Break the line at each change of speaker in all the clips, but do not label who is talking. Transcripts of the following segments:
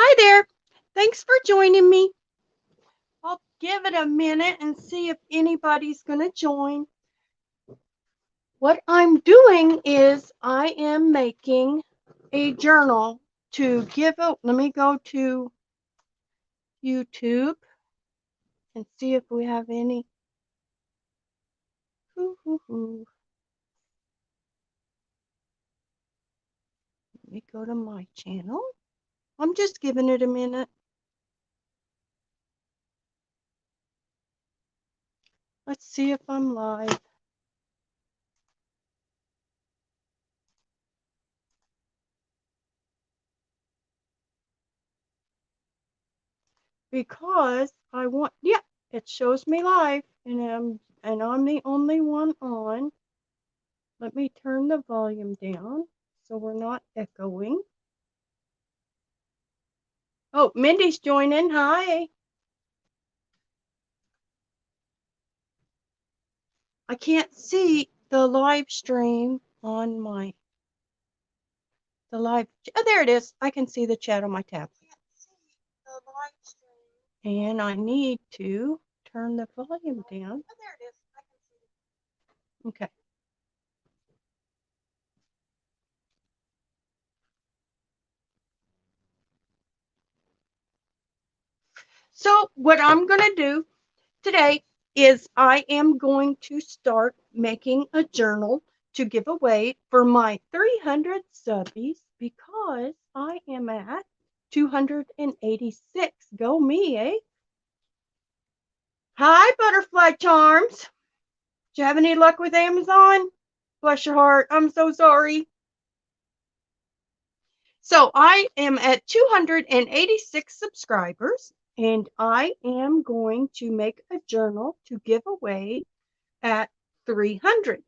Hi there. Thanks for joining me. I'll give it a minute and see if anybody's going to join. What I'm doing is I am making a journal to give out. Let me go to YouTube and see if we have any. Let me go to my channel. I'm just giving it a minute. Let's see if I'm live. Because I want, yeah, it shows me live, and I'm the only one on. Let me turn the volume down so we're not echoing. Oh, Mindy's joining. Hi. I can't see the live stream on the live. Oh, there it is. I can see the chat on my tab. And I need to turn the volume down. Oh, there it is. I can see it. Okay. So what I'm going to do today is I am going to start making a journal to give away for my 300 subbies because I am at 286. Go me, eh? Hi, Butterfly Charms. Do you have any luck with Amazon? Bless your heart. I'm so sorry. So I am at 286 subscribers, and I am going to make a journal to give away at 300.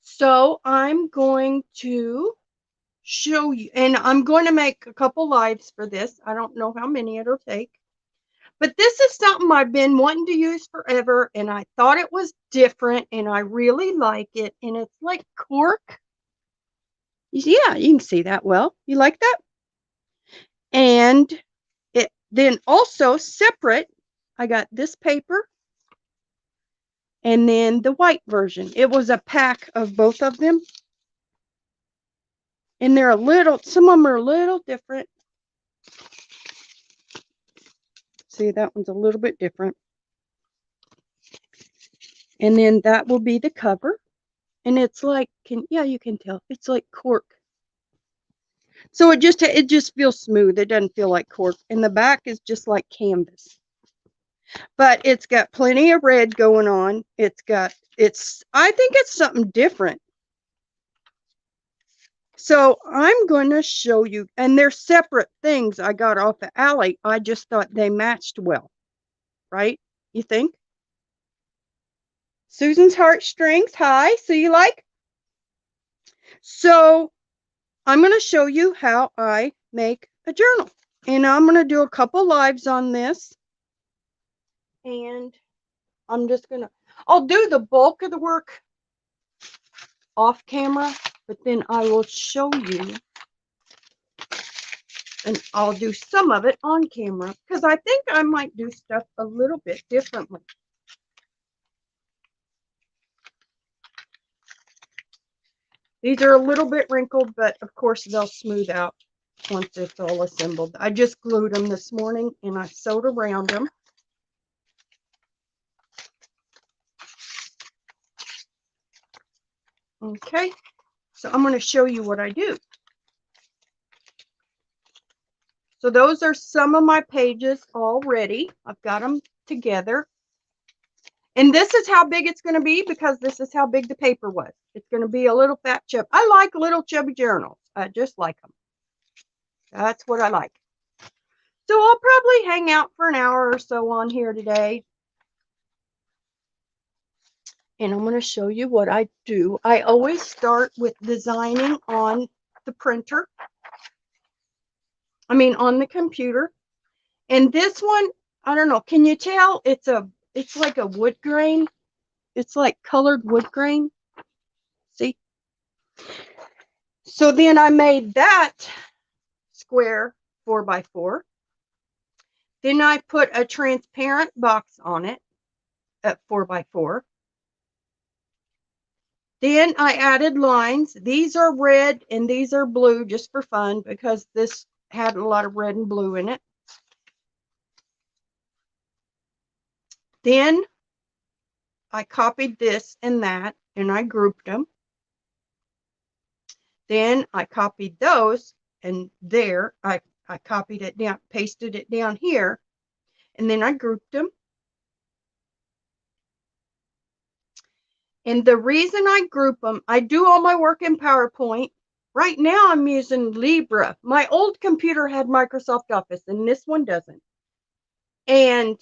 So I'm going to show you, and I'm going to make a couple lives for this. I don't know how many it'll take, but this is something I've been wanting to use forever, and I thought it was different, and I really like it, and it's like cork. Yeah, you can see that well. You like that? And it then also separate, I got this paper and then the white version. It was a pack of both of them. And they're some of them are a little different. See, that one's a little bit different. And then that will be the cover. And it's like, you can tell. It's like cork. So it just feels smooth. It doesn't feel like cork. And the back is just like canvas. But it's got plenty of red going on. I think it's something different. So I'm going to show you, and they're separate things I got off the alley. I just thought they matched well, right? You think? Susan's Heartstrings, hi. So you like? So I'm going to show you how I make a journal. And I'm going to do a couple lives on this. And I'm just going to, I'll do the bulk of the work off camera, but then I will show you, and I'll do some of it on camera because I think I might do stuff a little bit differently. These are a little bit wrinkled, but of course they'll smooth out once it's all assembled. I just glued them this morning and I sewed around them. Okay, so I'm going to show you what I do. So those are some of my pages already. I've got them together. And this is how big it's going to be because this is how big the paper was. It's going to be a little fat chub. I like little chubby journals. I just like them. That's what I like. So I'll probably hang out for an hour or so on here today. And I'm going to show you what I do. I always start with designing on the printer. On the computer. And this one, I don't know, can you tell it's like a wood grain? It's like colored wood grain. See? So then I made that square 4x4. Then I put a transparent box on it at 4x4. Then I added lines. These are red and these are blue just for fun because this had a lot of red and blue in it. Then I copied this and that and I grouped them. Then I copied those and there I copied it down, pasted it down here, and then I grouped them. And the reason I group them, I do all my work in PowerPoint. Right now I'm using Libra. My old computer had Microsoft Office and this one doesn't. And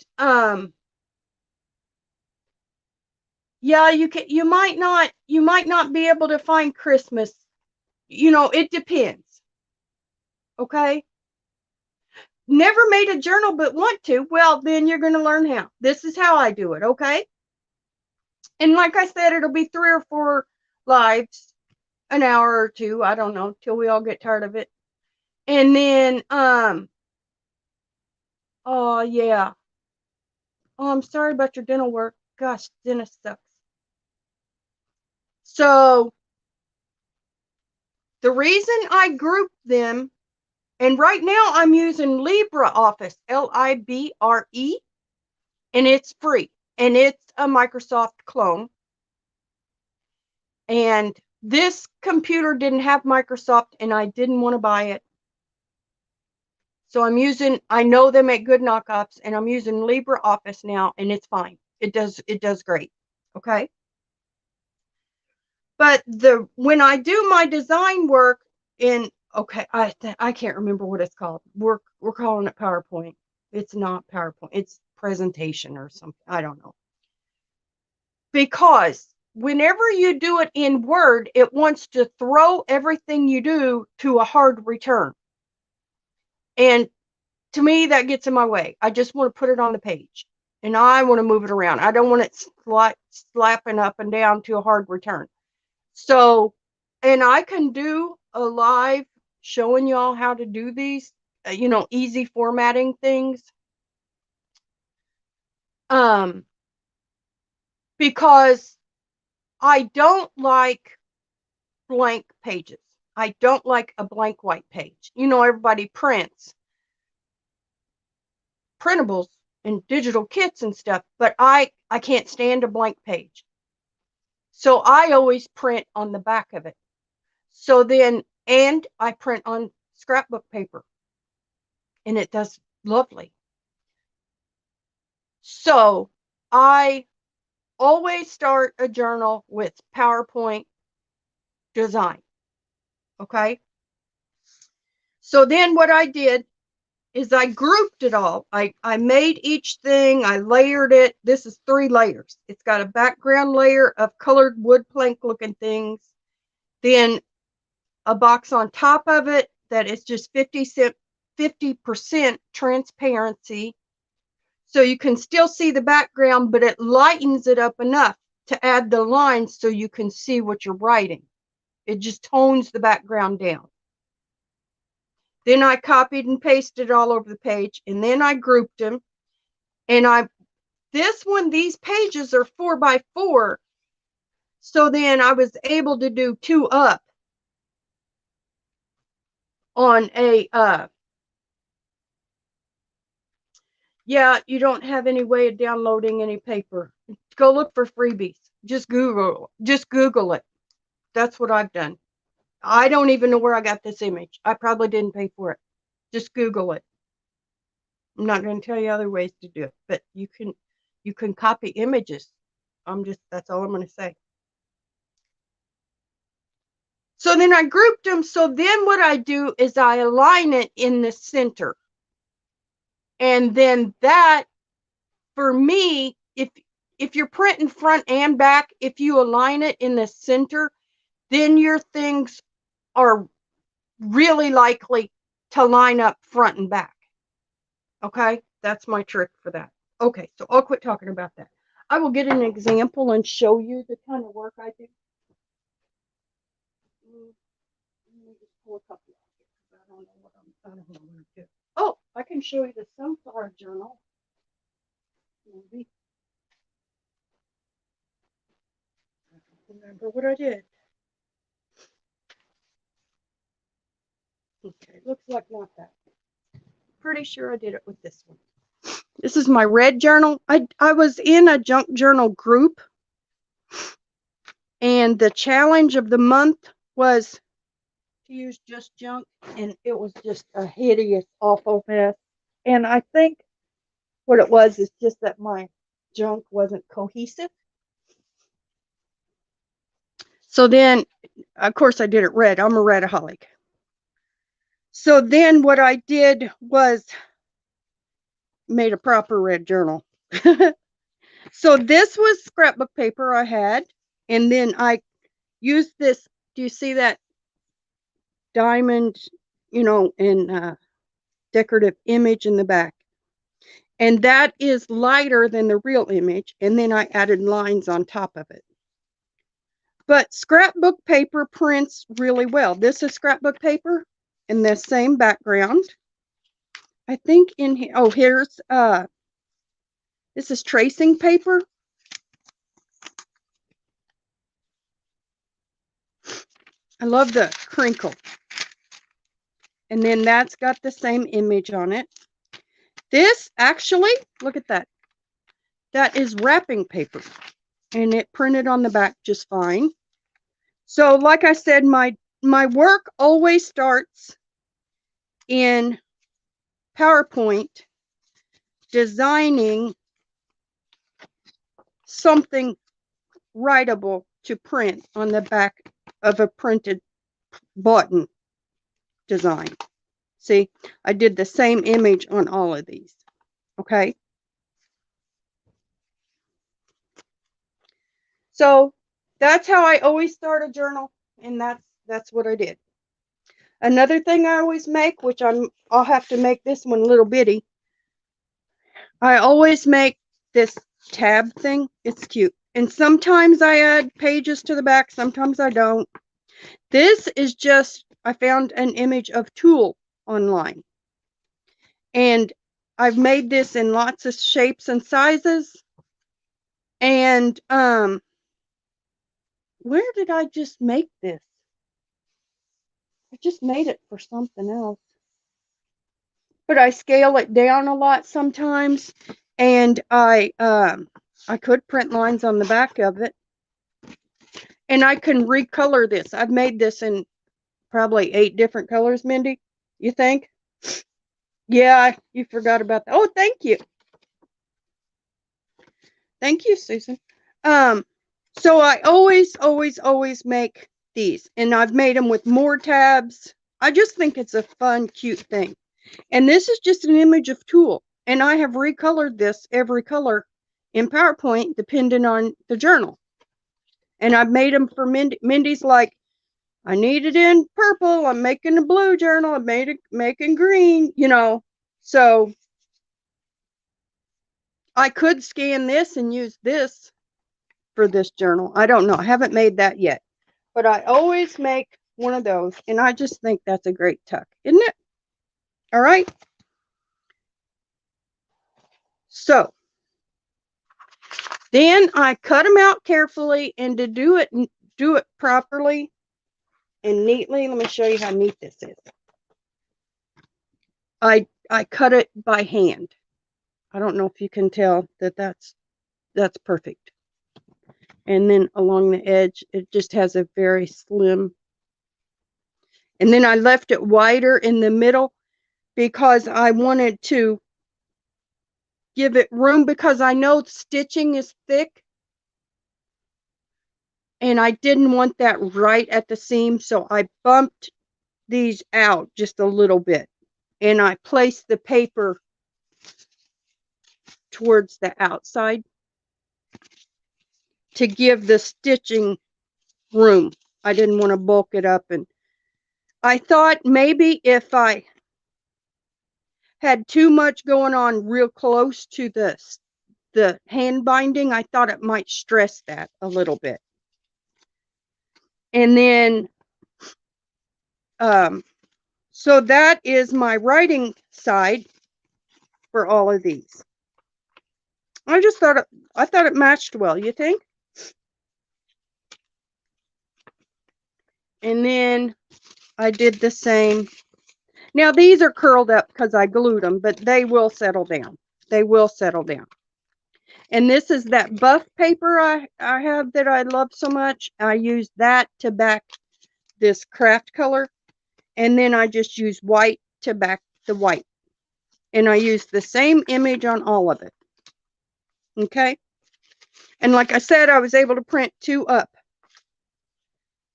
yeah, you might not be able to find Christmas. You know, it depends. Okay? Never made a journal but want to. Well, then you're going to learn how. This is how I do it, okay? And like I said, it'll be 3 or 4 lives, an hour or 2, I don't know, till we all get tired of it. And then oh yeah. Oh, I'm sorry about your dental work. Gosh, dentist sucks. So the reason I grouped them, and right now I'm using LibreOffice, Libre, and it's free, and it's a Microsoft clone. And this computer didn't have Microsoft, and I didn't want to buy it. So I know they make good knockoffs, and I'm using LibreOffice now, and it's fine. It does great. Okay. But when I do my design work in, okay, I can't remember what it's called. We're calling it PowerPoint. It's not PowerPoint. It's presentation or something. I don't know. Because whenever you do it in Word, it wants to throw everything you do to a hard return. And to me, that gets in my way. I just want to put it on the page and I want to move it around. I don't want it slapping up and down to a hard return. So, and I can do a live showing y'all how to do these, easy formatting things. Because I don't like blank pages. I don't like a blank white page. Everybody prints printables and digital kits and stuff, but I can't stand a blank page. So I always print on the back of it. So then, and I print on scrapbook paper, and it does lovely. So I always start a journal with PowerPoint design. Okay. So then what I did is I grouped it all. I made each thing, I layered it. This is 3 layers. It's got a background layer of colored wood plank looking things. Then a box on top of it that is just 50% transparency. So you can still see the background, but it lightens it up enough to add the lines so you can see what you're writing. It just tones the background down. Then I copied and pasted all over the page, and then I grouped them. And these pages are 4x4. So then I was able to do 2 up on a, yeah, you don't have any way of downloading any paper. Go look for freebies. Just Google it. That's what I've done. I don't even know where I got this image. I probably didn't pay for it. Just Google it. I'm not going to tell you other ways to do it, but you can copy images. That's all I'm going to say. So then I grouped them. So then what I do is I align it in the center. And then that, for me, if you're printing front and back, if you align it in the center, then your things are really likely to line up front and back. Okay, that's my trick for that. Okay, so I'll quit talking about that. I will get an example and show you the kind of work I do. Let me just pull a couple out here. I don't know what I'm doing. Oh, I can show you the sunflower journal. Maybe. I don't remember what I did. Okay, looks like not that. Pretty sure I did it with this one. This is my red journal. I was in a junk journal group, and the challenge of the month was to use just junk, and it was just a hideous, awful mess. And I think what it was is just that my junk wasn't cohesive. So then, of course, I did it red. I'm a redaholic. So then what I did was made a proper red journal. So this was scrapbook paper I had, and then I used this. Do you see that diamond, and decorative image in the back? And that is lighter than the real image, and then I added lines on top of it. But scrapbook paper prints really well. This is scrapbook paper in the same background. I think in here, oh, here's, this is tracing paper. I love the crinkle. And then that's got the same image on it. This actually, look at that. That is wrapping paper, and it printed on the back just fine. So like I said, my work always starts in PowerPoint designing something writable to print on the back of a printed button design. See, I did the same image on all of these. Okay. So that's how I always start a journal, and that's what I did. Another thing I always make, which I'll have to make this one little bitty. I always make this tab thing. It's cute. And sometimes I add pages to the back, sometimes I don't. This is just, I found an image of tulle online. And I've made this in lots of shapes and sizes. And where did I just make this? I just made it for something else. But I scale it down a lot sometimes, and I could print lines on the back of it, and I can recolor this. I've made this in probably 8 different colors, Mindy. You think? Yeah, you forgot about that. Oh, thank you. Thank you, Susan. So I always make these, and I've made them with more tabs. I just think it's a fun, cute thing. And this is just an image of tulle. And I have recolored this every color in PowerPoint depending on the journal. And I've made them for Mindy. Mindy's like, I need it in purple. I'm making a blue journal. I'm making green, So I could scan this and use this for this journal. I don't know. I haven't made that yet. But I always make one of those. And I just think that's a great tuck, isn't it? All right. So then I cut them out carefully, and to do it properly and neatly, let me show you how neat this is. I cut it by hand. I don't know if you can tell that that's perfect. And then along the edge, it just has a very slim. And then I left it wider in the middle because I wanted to give it room, because I know stitching is thick. And I didn't want that right at the seam, so I bumped these out just a little bit. And I placed the paper towards the outside to give the stitching room. I didn't want to bulk it up. And I thought maybe if I had too much going on real close to the hand binding, I thought it might stress that a little bit. And then So that is my writing side for all of these. I thought it matched well, you think? And then I did the same. Now these are curled up because I glued them, but they will settle down. They will settle down. And this is that buff paper I have that I love so much. I used that to back this craft color. And then I just use white to back the white. And I used the same image on all of it. Okay. And like I said, I was able to print 2 up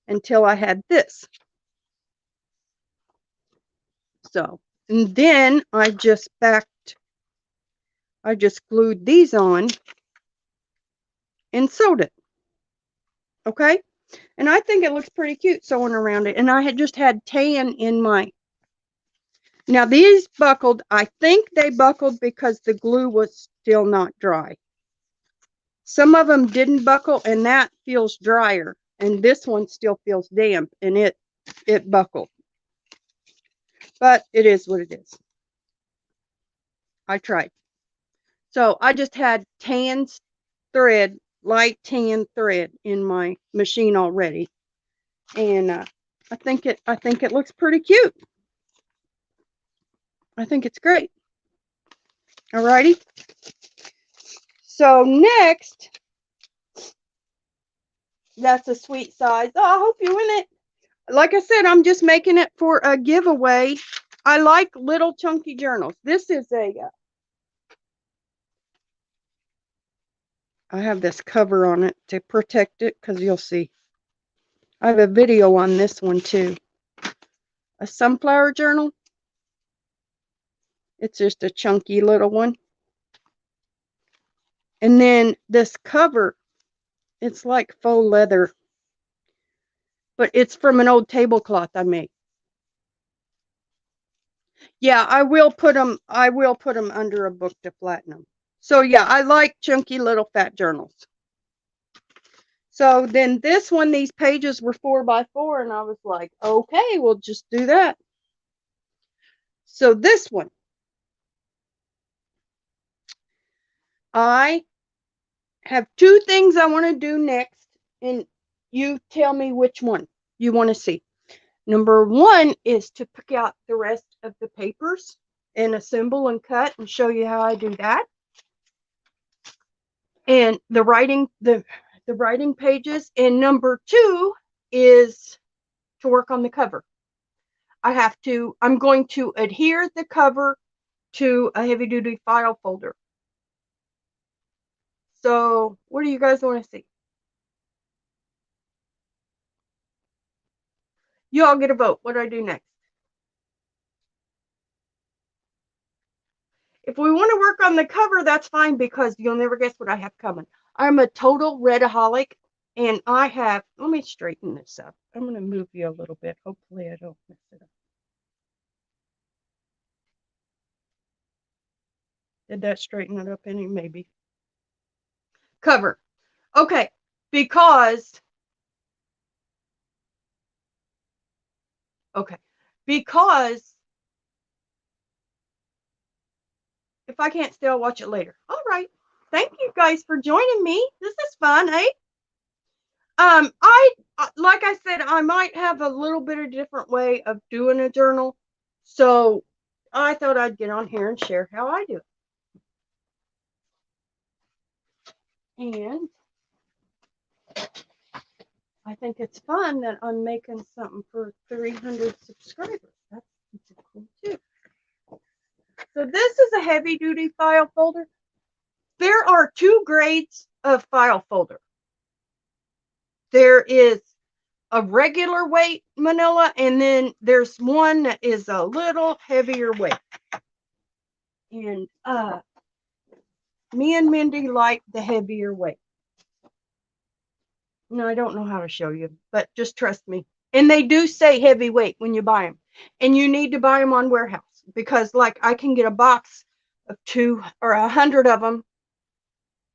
until I had this. So, and then I just glued these on and sewed it. Okay. And I think it looks pretty cute sewing around it. And I had just had tan in my. Now these buckled. I think they buckled because the glue was still not dry. Some of them didn't buckle, and that feels drier. And this one still feels damp, and it buckled. But it is what it is. I tried. So I just had tan thread, light tan thread in my machine already. And I think it looks pretty cute. I think it's great. Alrighty. So next, that's a sweet size. Oh, I hope you win it. Like I said, I'm just making it for a giveaway. I like little chunky journals. This is I have this cover on it to protect it because you'll see. I have a video on this one too. A sunflower journal. It's just a chunky little one. And then this cover, it's like faux leather, but it's from an old tablecloth I made. Yeah, I will put them under a book to flatten them. So yeah, I like chunky little fat journals. So then this one, these pages were 4x4, and I was like, okay, we'll just do that. So this one, I have 2 things I want to do next, and you tell me which one you want to see. Number 1 is to pick out the rest of the papers and assemble and cut and show you how I do that. And the writing pages. And number 2 is to work on the cover. I'm going to adhere the cover to a heavy duty file folder. So what do you guys want to see? You all get a vote. What do I do next? If we want to work on the cover, that's fine, because you'll never guess what I have coming. I'm a total redaholic, and I have, let me straighten this up. I'm going to move you a little bit. Hopefully I don't mess it up. Did that straighten it up any? Maybe. Cover. Okay, because if I can't stay, I'll watch it later. All right. Thank you guys for joining me. This is fun, eh? Like I said, I might have a little bit of different way of doing a journal. So I thought I'd get on here and share how I do it. And I think it's fun that I'm making something for 300 subscribers. That's cool too. So this is a heavy duty file folder. There are 2 grades of file folder. There is a regular weight manila, and then there's one that is a little heavier weight. And me and Mindy like the heavier weight. No, I don't know how to show you, but just trust me. And they do say heavyweight when you buy them. And you need to buy them on Warehouse, because like I can get a box of 2 or 100 of them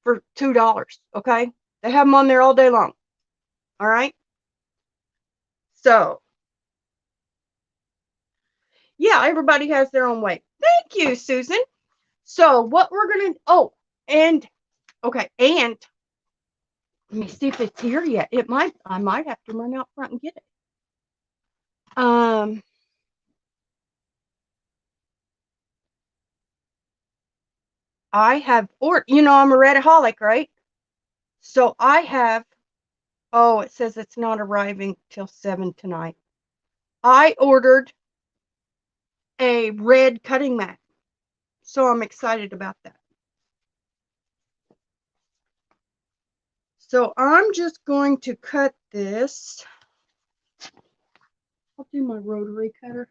for $2. Okay. They have them on there all day long. All right. So Yeah, everybody has their own way. Thank you, Susan. So what we're gonna and okay, and let me see if it's here yet. I might have to run out front and get it. I have or I'm a Redaholic, right? So I have it says it's not arriving till 7 tonight. I ordered a red cutting mat. So I'm excited about that. So I'm just going to cut this. I'll do my rotary cutter.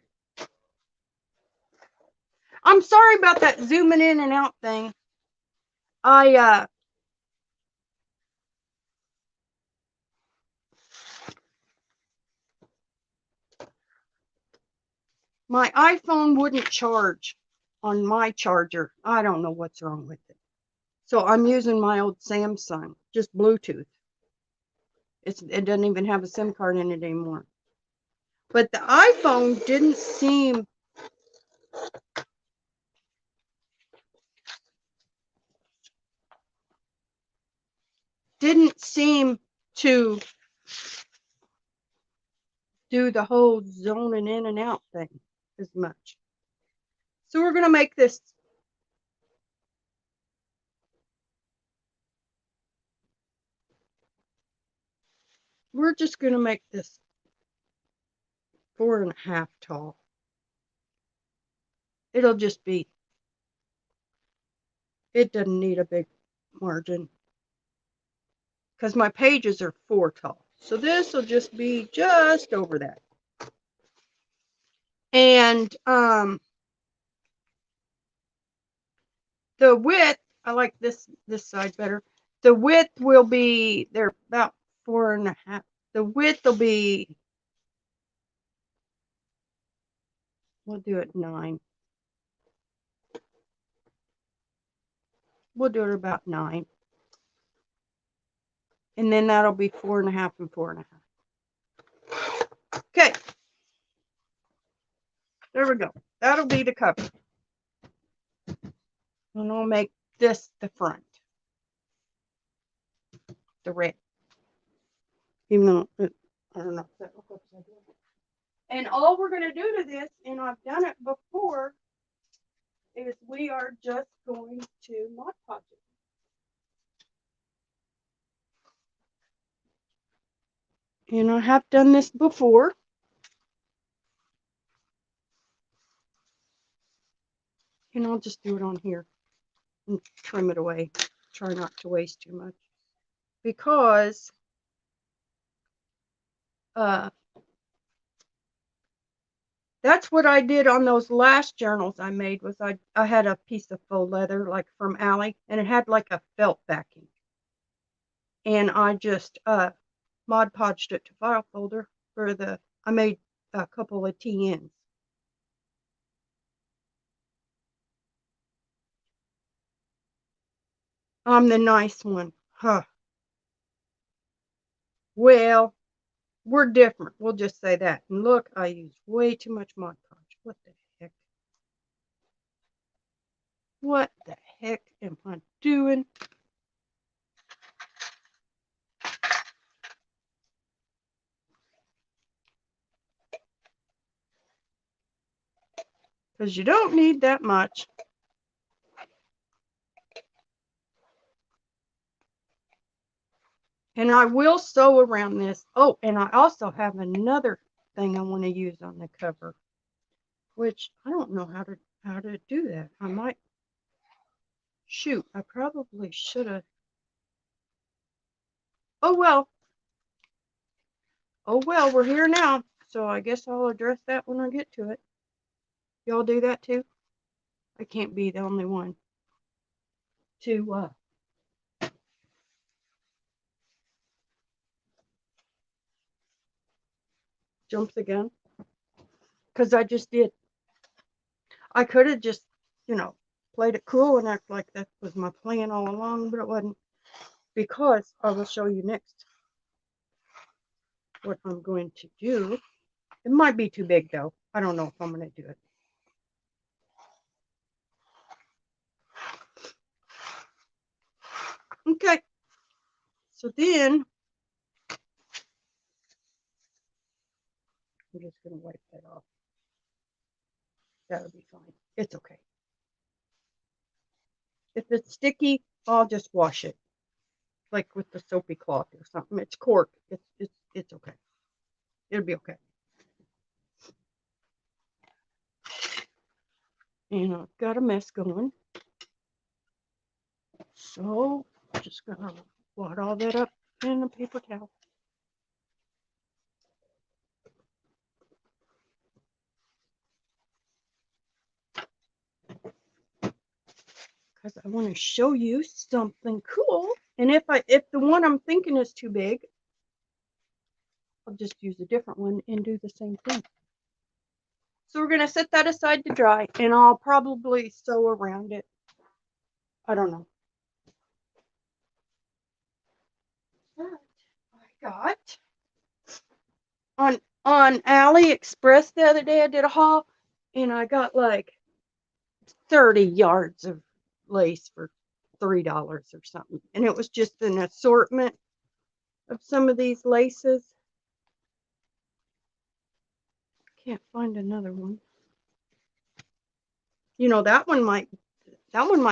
I'm sorry about that zooming in and out thing. My iPhone wouldn't charge on my charger. I don't know what's wrong with it. So I'm using my old Samsung, just Bluetooth. It doesn't even have a SIM card in it anymore. But the iPhone didn't seem to do the whole zoning in and out thing as much. So we're going to make this. We're just going to make this 4.5 tall. It'll just be, it doesn't need a big margin because my pages are 4 tall. So this will just be just over that. And the width, I like this side better. The width will be, they're about 4.5. The width will be, we'll do it 9. We'll do it about 9. And then that'll be 4.5 and 4.5. Okay. There we go. That'll be the cover. And I'll make this the front. The red. Even though I don't know if that looks upside down. And all we're going to do to this, and I've done it before, is we are just going to Mod Podge it. And I have done this before. And I'll just do it on here and trim it away. Try not to waste too much. Because that's what I did on those last journals I made. Was I had a piece of faux leather like from Allie, and it had like a felt backing, and I just Mod Podged it to file folder for the. I made a couple of TNs. I'm the nice one, huh? Well, we're different. We'll just say that. And look, I used way too much Mod Podge. What the heck? What the heck am I doing? Because you don't need that much. And I will sew around this. Oh, and I also have another thing I want to use on the cover, which I don't know how to do that. I might, shoot, I probably should have. Oh well. Oh well, we're here now. So I guess I'll address that when I get to it. Y'all do that too? I can't be the only one to jump the gun. Because I just did. I could have just, played it cool and act like that was my plan all along, but it wasn't. Because I will show you next what I'm going to do. It might be too big though. I don't know if I'm going to do it. Okay. So then, I'm just going to wipe that off. That'll be fine. It's okay. If it's sticky, I'll just wash it, like with the soapy cloth or something. It's cork. It's okay. It'll be okay. And I've got a mess going. So I'm just gonna wad all that up in a paper towel. Because I want to show you something cool. And if the one I'm thinking is too big, I'll just use a different one and do the same thing. So we're gonna set that aside to dry, and I'll probably sew around it. I don't know. But I got on AliExpress the other day. I did a haul, and I got like 30 yards of lace for $3 or something, and it was just an assortment of some of these laces. Can't find another one. You know, that one might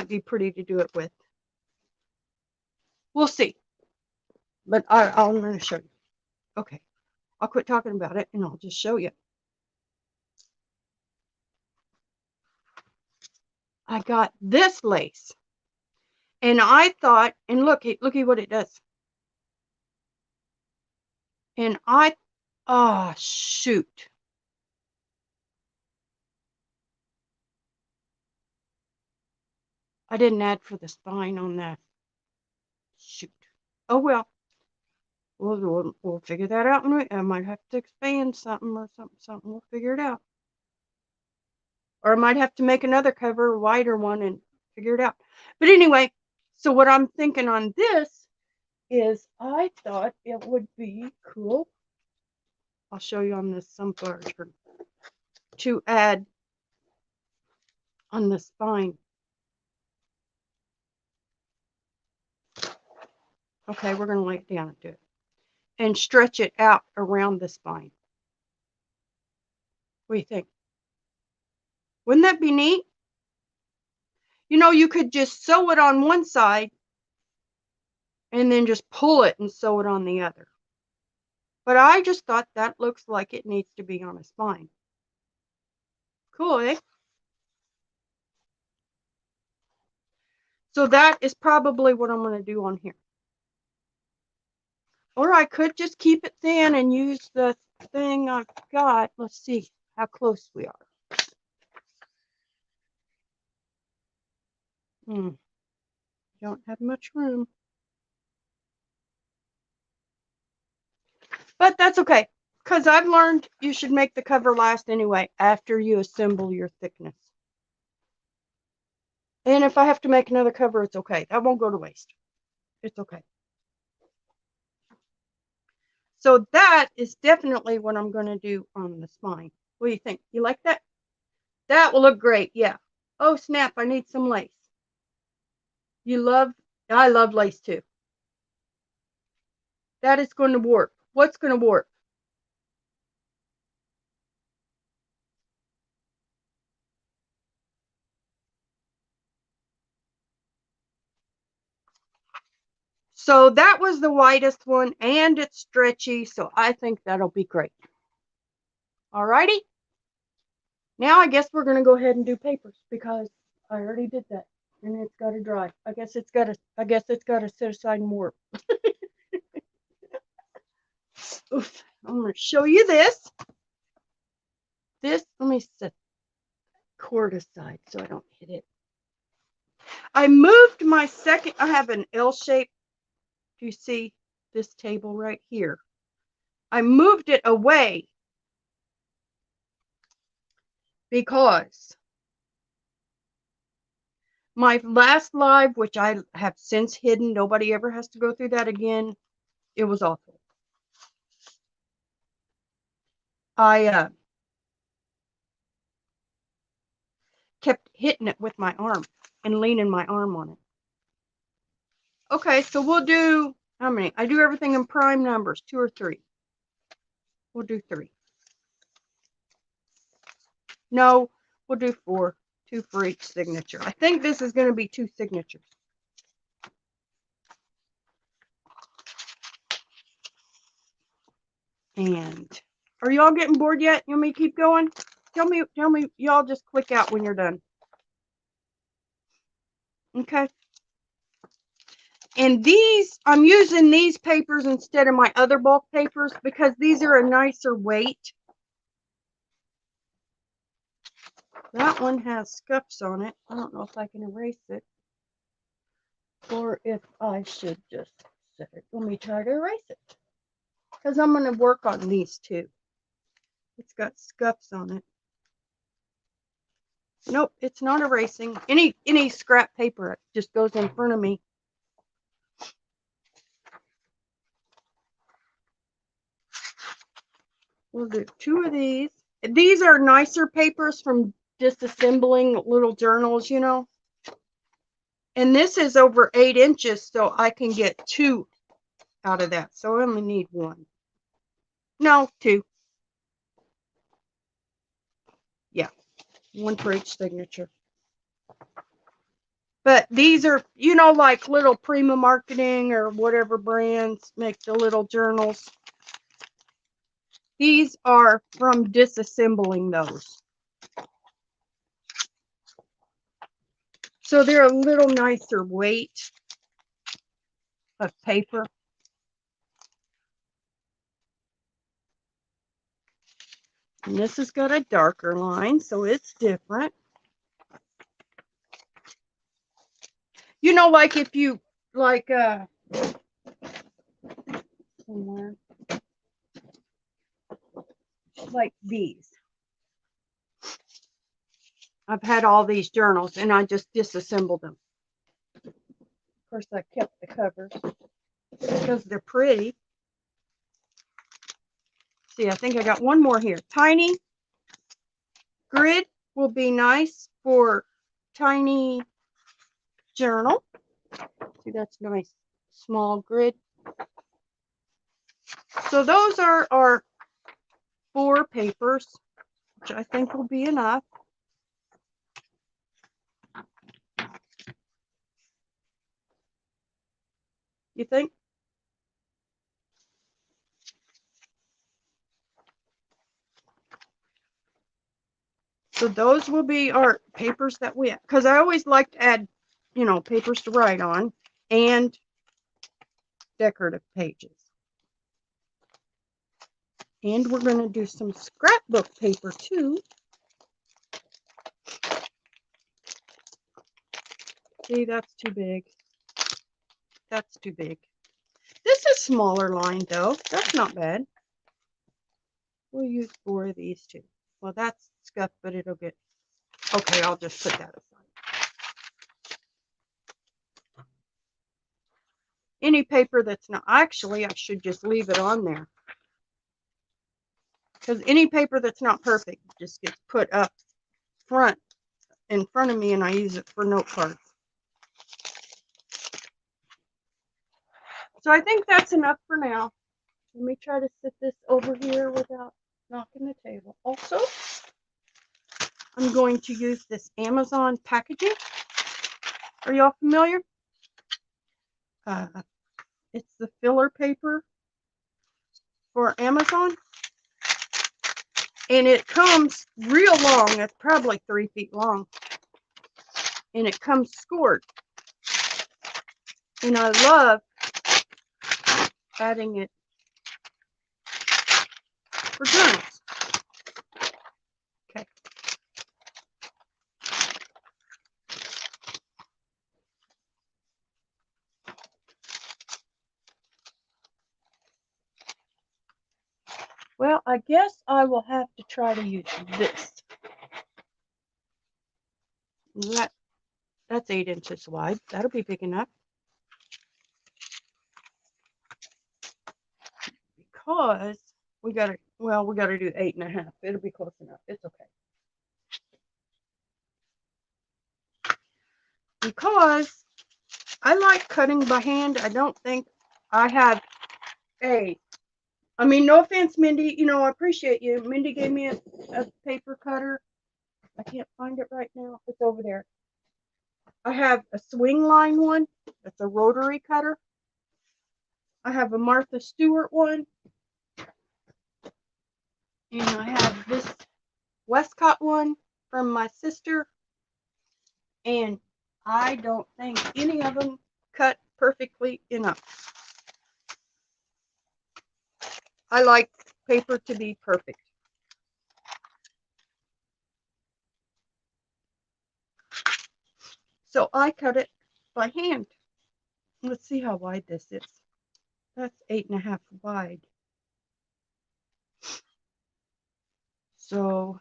be pretty to do it with. We'll see. But I'm going to show you. Okay. I'll quit talking about it and I'll just show you. I got this lace. And I thought, and looky what it does. And oh, shoot. I didn't add for the spine on that. Shoot. Oh, well. We'll figure that out. I might have to expand something or something. We'll figure it out. Or I might have to make another cover, a wider one, and figure it out. But anyway, so what I'm thinking on this is I thought it would be cool. I'll show you on this sunflower tree to add on the spine. Okay, we're going to lay it down and do it. And stretch it out around the spine. What do you think? Wouldn't that be neat? You know, you could just sew it on one side and then just pull it and sew it on the other. But I just thought that looks like it needs to be on a spine. Cool, eh? So that is probably what I'm going to do on here. Or I could just keep it thin and use the thing I've got. Let's see how close we are. Don't have much room. But that's okay, because I've learned you should make the cover last anyway after you assemble your thickness. And if I have to make another cover, it's okay. That won't go to waste. It's okay. So that is definitely what I'm going to do on the spine. What do you think? You like that? That will look great. Yeah. Oh, snap. I need some lace. I love lace too. That is going to warp. What's going to warp? So that was the widest one, and it's stretchy, so I think that'll be great. Alrighty. Now I guess we're going to go ahead and do papers because I already did that, and it's got to dry. I guess it's got to sit aside and warp. Oof. I'm going to show you this. Let me set the cord aside so I don't hit it. I moved my second. I have an L shape. Do you see this table right here? I moved it away because my last live, which I have since hidden, nobody ever has to go through that again. It was awful. I kept hitting it with my arm and leaning my arm on it. Okay, so we'll do, how many? I do everything in prime numbers, 2 or 3. We'll do 3. No, we'll do 4. 2 for each signature. I think this is going to be 2 signatures. And are y'all getting bored yet? You want me to keep going? Tell me, y'all just click out when you're done. Okay. And these, I'm using these papers instead of my other bulk papers because these are a nicer weight. That one has scuffs on it. I don't know if I can erase it or if I should just set it. Let me try to erase it because I'm going to work on these too. It's got scuffs on it. Nope, it's not erasing. Any scrap paper just goes in front of me. We'll do 2 of these. These are nicer papers from disassembling little journals, you know. And this is over 8 inches, so I can get 2 out of that. So I only need 1. No, 2. Yeah, 1 for each signature. But these are, you know, like little Prima Marketing or whatever brands make the little journals. These are from disassembling those. So they're a little nicer weight of paper. And this has got a darker line, so it's different. You know, like if you, like, somewhere, like these. I've had all these journals and I just disassembled them. Of course, I kept the covers because they're pretty. See, I think I got 1 more here. Tiny grid will be nice for tiny journal. See, that's nice. Small grid. So those are our 4 papers, which I think will be enough. You think? So those will be our papers that we, because I always like to add, you know, papers to write on and decorative pages. And we're going to do some scrapbook paper too. See, that's too big. That's too big. This is smaller line though. That's not bad. We'll use 4 of these too. Well, that's scuffed, but it'll get, okay, I'll just put that aside. Any paper that's not, actually, I should just leave it on there. Because any paper that's not perfect just gets put up front, in front of me, and I use it for note cards. So I think that's enough for now. Let me try to sit this over here without knocking the table. Also, I'm going to use this Amazon packaging. Are y'all familiar? It's the filler paper for Amazon. And it comes real long. It's probably 3 feet long. And it comes scored. And I love adding it for journals. Okay. Well, I guess I will have to try to use this. That's 8 inches wide. That'll be big enough. Because we got to, well, we got to do 8.5. It'll be close enough. It's okay. Because I like cutting by hand. I don't think I have I mean, no offense, Mindy. You know, I appreciate you. Mindy gave me a paper cutter. I can't find it right now. It's over there. I have a swing line one. It's a rotary cutter. I have a Martha Stewart one. And I have this Westcott one from my sister. And I don't think any of them cut perfectly enough. I like paper to be perfect. So I cut it by hand. Let's see how wide this is. That's 8.5 wide. So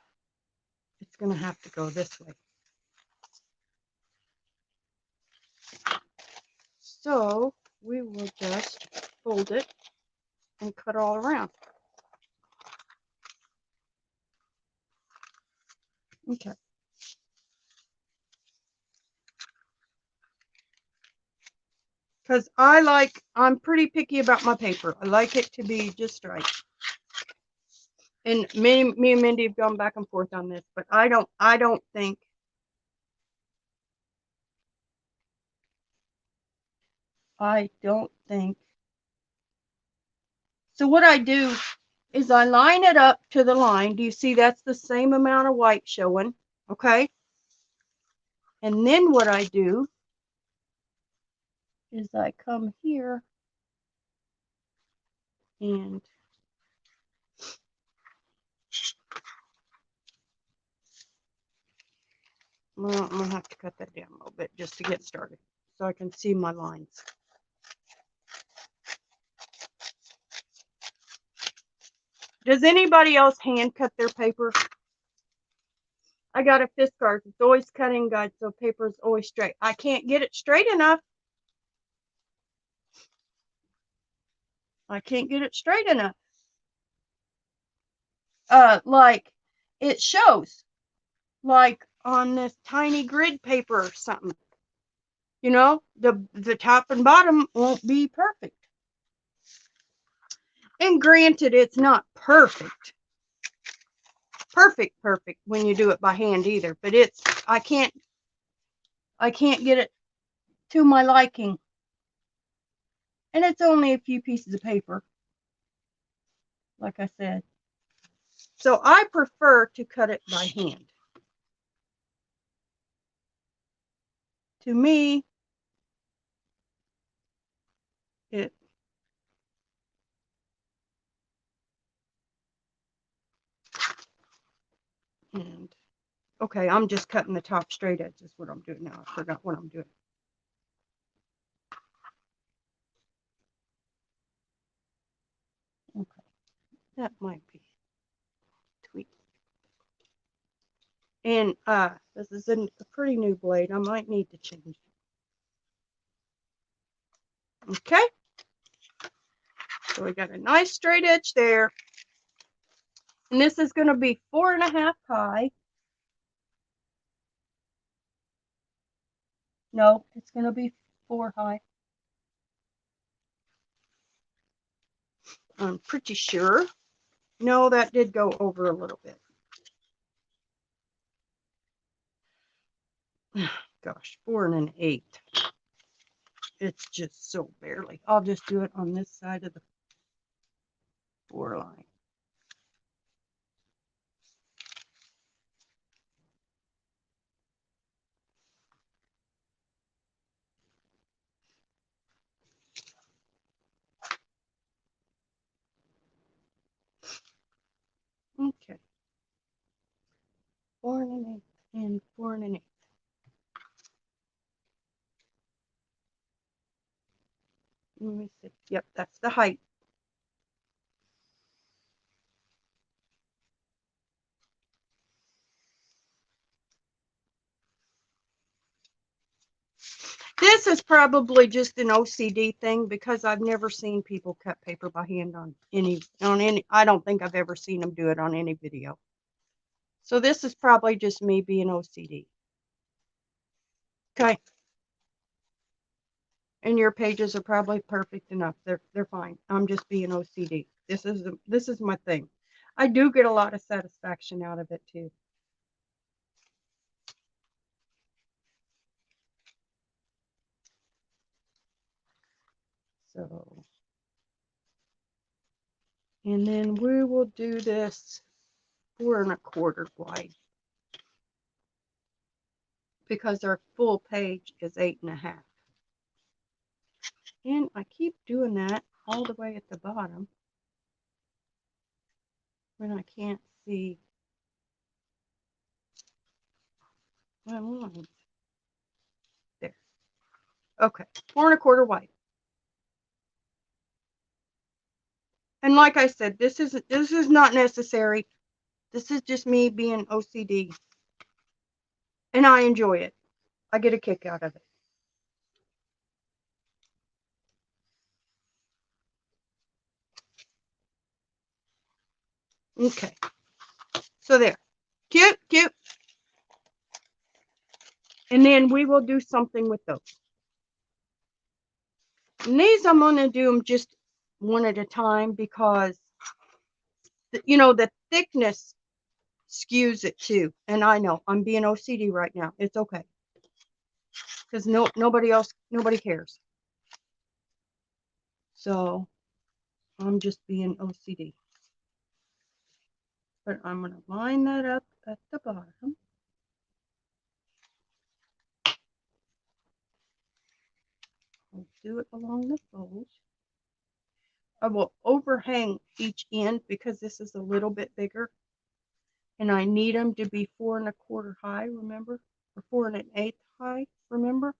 it's going to have to go this way. So we will just fold it and cut all around. Okay. Because I'm pretty picky about my paper. I like it to be just right. And me and Mindy have gone back and forth on this, but I don't think so. What I do is I line it up to the line. Do you see that's the same amount of white showing? Okay. And then what I do is I come here and well, I'm going to have to cut that down a little bit just to get started so I can see my lines. Does anybody else hand cut their paper? I got a Fiskars. It's always cutting guide, so paper is always straight. I can't get it straight enough. I can't get it straight enough. Like it shows, like on this tiny grid paper or something. You know, the top and bottom won't be perfect. And granted, it's not perfect when you do it by hand either, but I can't get it to my liking. And it's only a few pieces of paper, like I said. So I prefer to cut it by hand. To me, it and okay, I'm just cutting the top straight edge is what I'm doing now. I forgot what I'm doing. Okay, that might be tweaked. And this is a pretty new blade. I might need to change it. Okay, so we got a nice straight edge there. And this is going to be 4.5 high. No, it's going to be 4 high. I'm pretty sure. No, that did go over a little bit. Gosh, 4 1/8. It's just so barely. I'll just do it on this side of the 4 line. Okay. 4 1/8 and 4 1/8. Let me see. Yep, that's the height. This is probably just an OCD thing because I've never seen people cut paper by hand on any. I don't think I've ever seen them do it on any video. So this is probably just me being OCD. Okay. And your pages are probably perfect enough. They're fine. I'm just being OCD. This is my thing. I do get a lot of satisfaction out of it too. So, and then we will do this 4 1/4 wide because our full page is 8 1/2. And I keep doing that all the way at the bottom when I can't see my lines. There. Okay, 4 1/4 wide. And like I said, this is not necessary. This is just me being OCD. And I enjoy it. I get a kick out of it. Okay. So there. Cute, cute. And then we will do something with those. And these I'm going to do them just one at a time because, you know, the thickness skews it too. And I know I'm being OCD right now. It's okay. Because nobody cares. So I'm just being OCD. But I'm going to line that up at the bottom. I'll do it along the fold. I will overhang each end because this is a little bit bigger. And I need them to be 4 1/4 high, remember? Or 4 1/8 high, remember?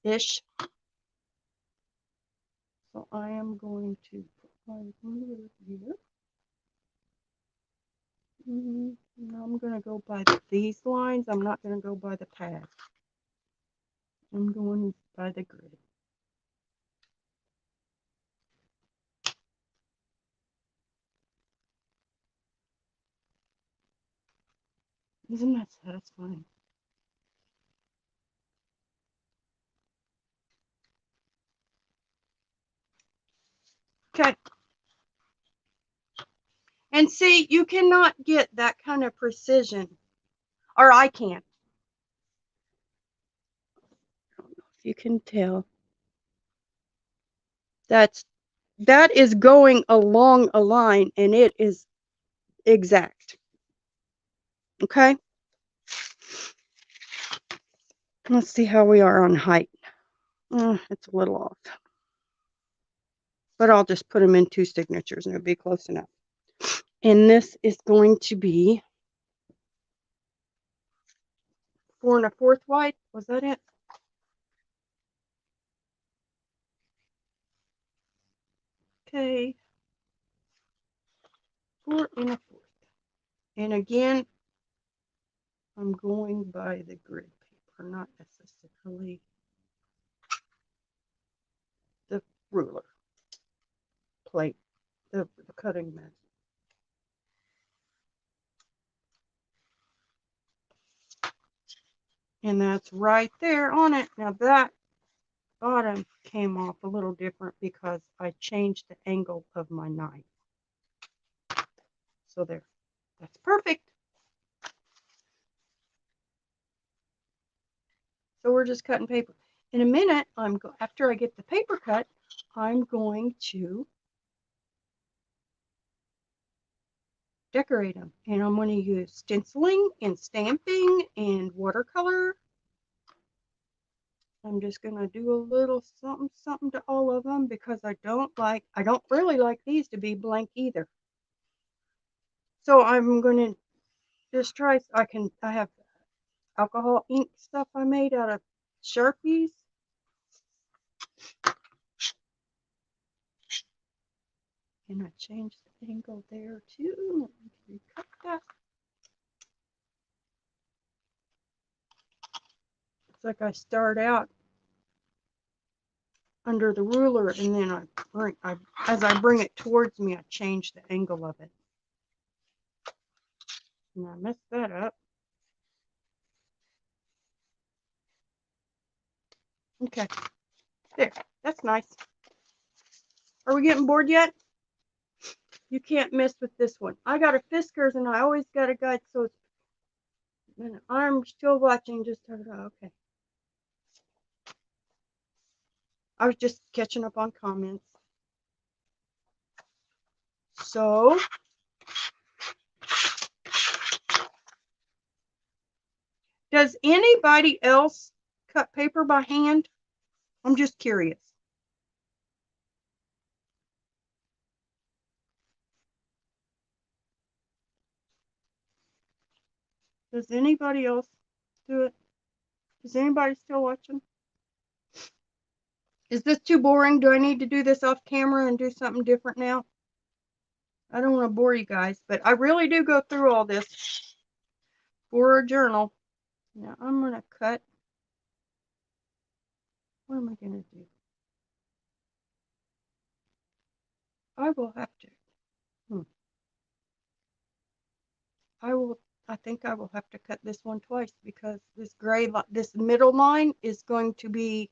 Ish. So I am going to put my ruler here. Now I'm going to go by these lines. I'm not going to go by the pad. I'm going by the grid. Isn't that satisfying? Okay. And see, you cannot get that kind of precision, or I can't. I don't know if you can tell. That is going along a line, and it is exact. Okay. Let's see how we are on height. It's a little off. But I'll just put them in 2 signatures and it'll be close enough. And this is going to be 4 1/4 wide. Was that it? Okay. 4 1/4. And again, I'm going by the grid paper, not necessarily the ruler plate, the cutting mat. And that's right there on it. Now that bottom came off a little different because I changed the angle of my knife. So there, that's perfect. So we're just cutting paper. In a minute, after I get the paper cut, I'm going to decorate them. And I'm going to use stenciling and stamping and watercolor. I'm just going to do a little something, something to all of them because I don't really like these to be blank either. So I'm going to just try, I have alcohol ink stuff I made out of Sharpies. And I changed the angle there too. Let me recut that. It's like I start out under the ruler and then as I bring it towards me, I change the angle of it. And I messed that up. Okay. There. That's nice. Are we getting bored yet? You can't mess with this one. I got a Fiskars and I always got a guide, so it's, and I'm still watching. Just okay. I was just catching up on comments. So, does anybody else cut paper by hand? I'm just curious. Does anybody else do it? Is anybody still watching? Is this too boring? Do I need to do this off camera and do something different now? I don't want to bore you guys, but I really do go through all this for a journal. Now I'm going to cut. What am I going to do? I will have to. I think I will have to cut this one twice because this this middle line is going to be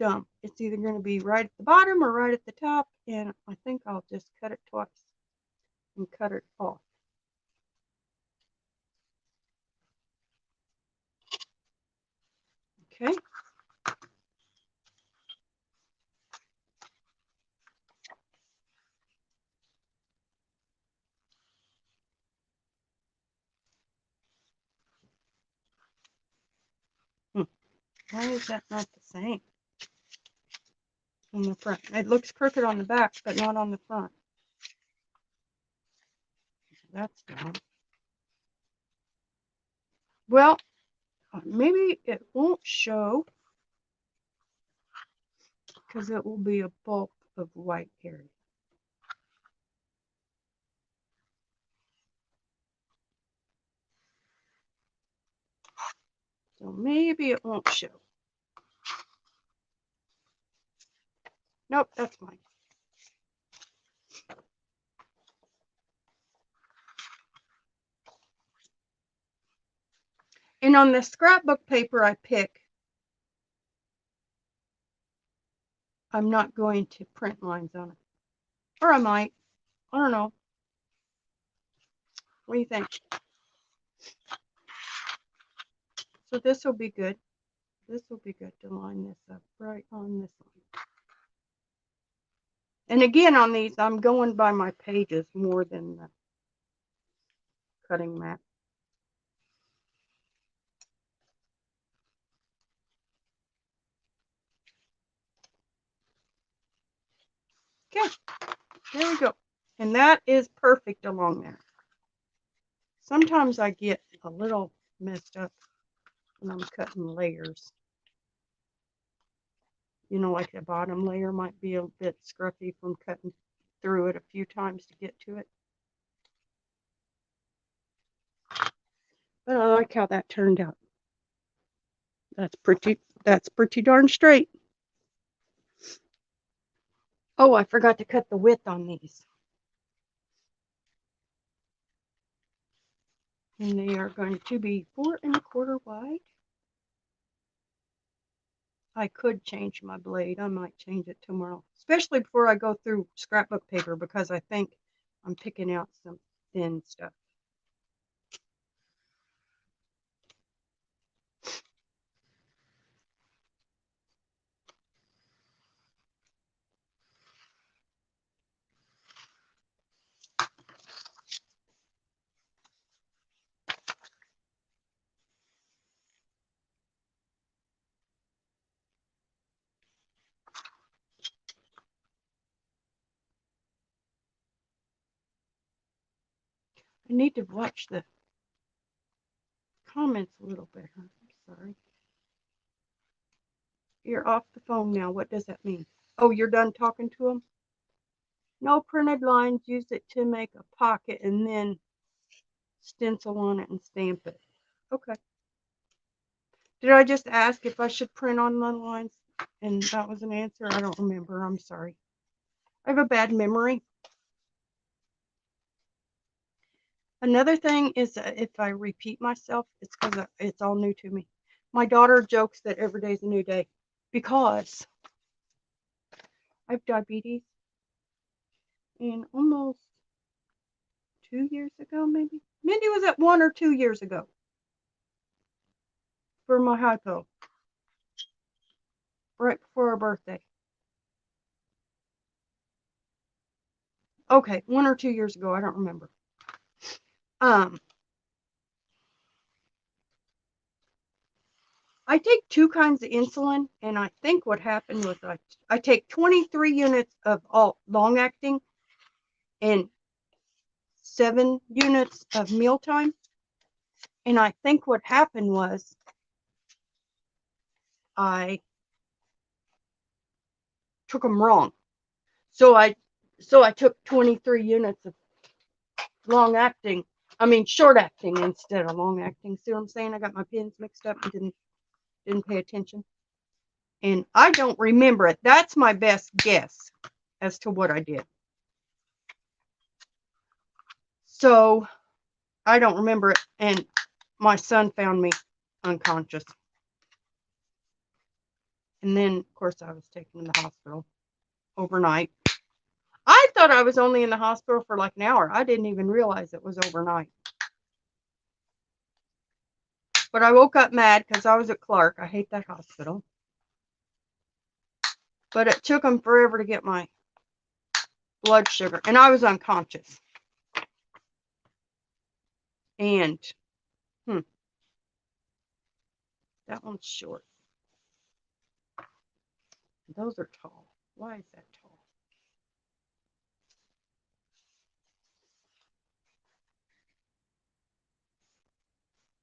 dumb. It's either going to be right at the bottom or right at the top, and I think I'll just cut it twice and cut it off. Okay. Why is that not the same on the front? It looks crooked on the back, but not on the front. That's dumb. Well, maybe it won't show because it will be a bulk of white area. So maybe it won't show. Nope, that's fine. And on the scrapbook paper I pick, I'm not going to print lines on it. Or I might. I don't know. What do you think? So this will be good. This will be good to line this up right on this line. And again, on these, I'm going by my pages more than the cutting mat. Okay, there we go. And that is perfect along there. Sometimes I get a little messed up when I'm cutting layers. You know, like the bottom layer might be a bit scruffy from cutting through it a few times to get to it. But I like how that turned out. That's pretty darn straight. Oh, I forgot to cut the width on these. And they are going to be 4 1/4 wide. I could change my blade. I might change it tomorrow, especially before I go through scrapbook paper because I think I'm picking out some thin stuff. I need to watch the comments a little better. I'm sorry. You're off the phone now. What does that mean? Oh, you're done talking to them? No printed lines. Use it to make a pocket and then stencil on it and stamp it. Okay. Did I just ask if I should print on the lines? And that was an answer? I don't remember. I'm sorry. I have a bad memory. Another thing is if I repeat myself, it's because it's all new to me. my daughter jokes that every day's a new day because I have diabetes, and almost 2 years ago, maybe was it 1 or 2 years ago for my hypo, right before her birthday. Okay, 1 or 2 years ago, I don't remember. I take 2 kinds of insulin, and I think what happened was I take 23 units of all long-acting and 7 units of mealtime. And I think what happened was I took them wrong. So I took 23 units of short-acting instead of long-acting. See what I'm saying? I got my pins mixed up and didn't pay attention. And I don't remember it. That's my best guess as to what I did. So I don't remember it. And my son found me unconscious. And then, of course, I was taken to the hospital overnight. I thought I was only in the hospital for like an hour. I didn't even realize it was overnight. But I woke up mad because I was at Clark. I hate that hospital. But it took them forever to get my blood sugar. And I was unconscious. And, that one's short. Those are tall. Why is that tall?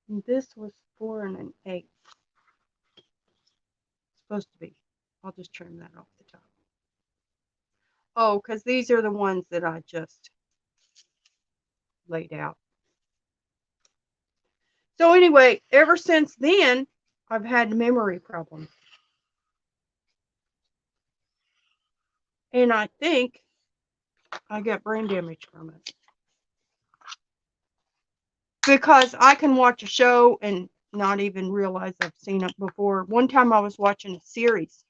And this was 4 1/8. Supposed to be. I'll just trim that off the top. Oh, because these are the ones that I just laid out. So anyway, ever since then, I've had memory problems. And I think I got brain damage from it. Because I can watch a show and not even realize I've seen it before. One time I was watching a series,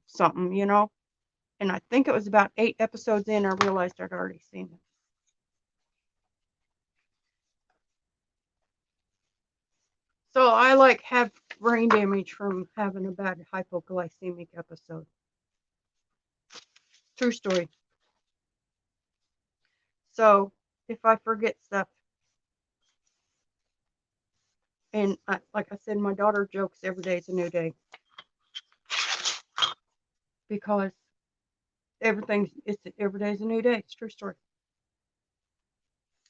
something, and I think it was about 8 episodes in, I realized I'd already seen it. So I have brain damage from having a bad hypoglycemic episode. True story. So if I forget stuff, and like I said, my daughter jokes every day is a new day. Because every day's a new day. It's a true story.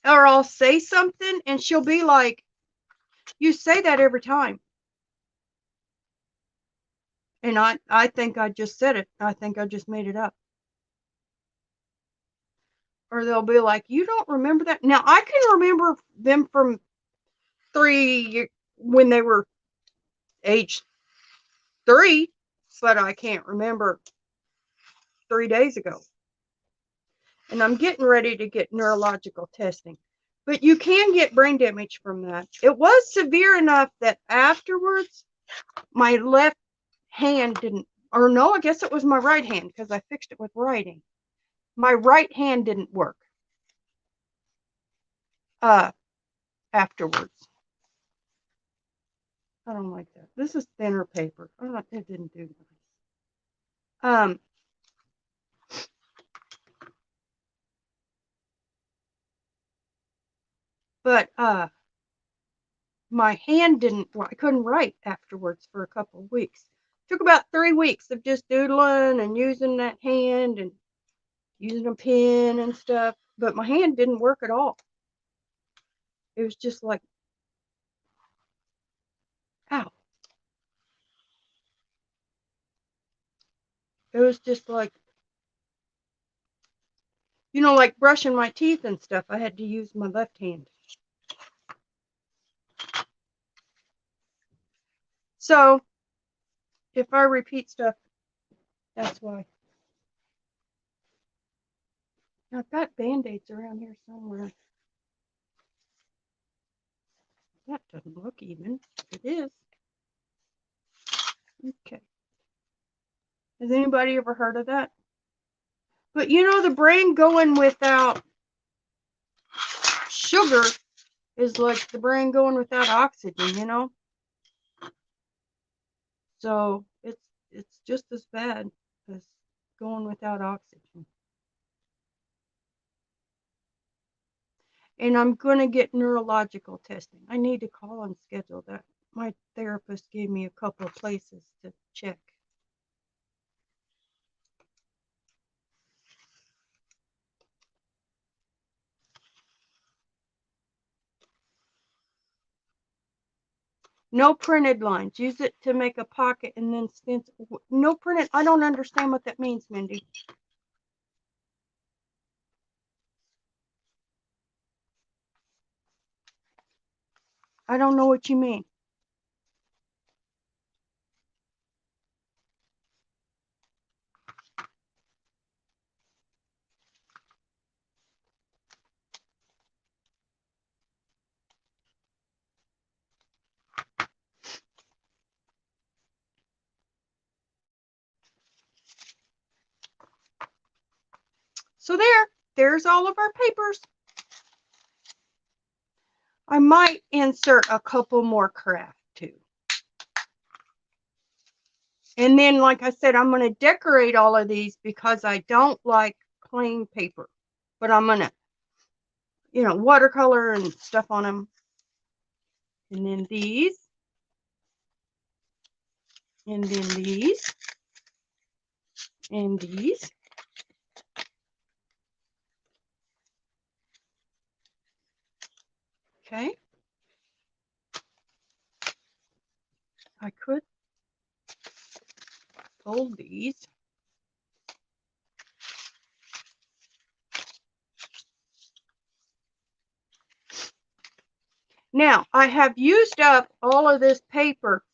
Or I'll say something and she'll be like, "You say that every time." And I think I just said it. I think I just made it up. Or they'll be like, "You don't remember that?" Now I can remember them from 3 when they were age 3, but I can't remember 3 days ago. And I'm getting ready to get neurological testing. But you can get brain damage from that. It was severe enough that afterwards, my left hand didn't, or no, I guess it was my right hand because I fixed it with writing. My right hand didn't work afterwards. I don't like that. This is thinner paper. It didn't do nice. But my hand didn't, I couldn't write afterwards for a couple of weeks. It took about 3 weeks of just doodling and using that hand and using a pen and stuff, but my hand didn't work at all. It was just like, ow. It was just like, like brushing my teeth and stuff. I had to use my left hand. So, if I repeat stuff, that's why. I've got Band-Aids around here somewhere. That doesn't look even. It is. Okay. Has anybody ever heard of that? But you know, the brain going without sugar is like the brain going without oxygen, you know? So it's just as bad as going without oxygen. And I'm going to get neurological testing. I need to call and schedule that. My therapist gave me a couple of places to check. No printed lines. Use it to make a pocket and then stencil. No printed. I don't understand what that means, Mindy. I don't know what you mean. So there's all of our papers. I might insert a couple more craft too. And then, like I said, I'm going to decorate all of these because I don't like plain paper. But I'm going to, you know, watercolor and stuff on them. And then these. And then these. And these. Okay. I could fold these. Now, I have used up all of this paper,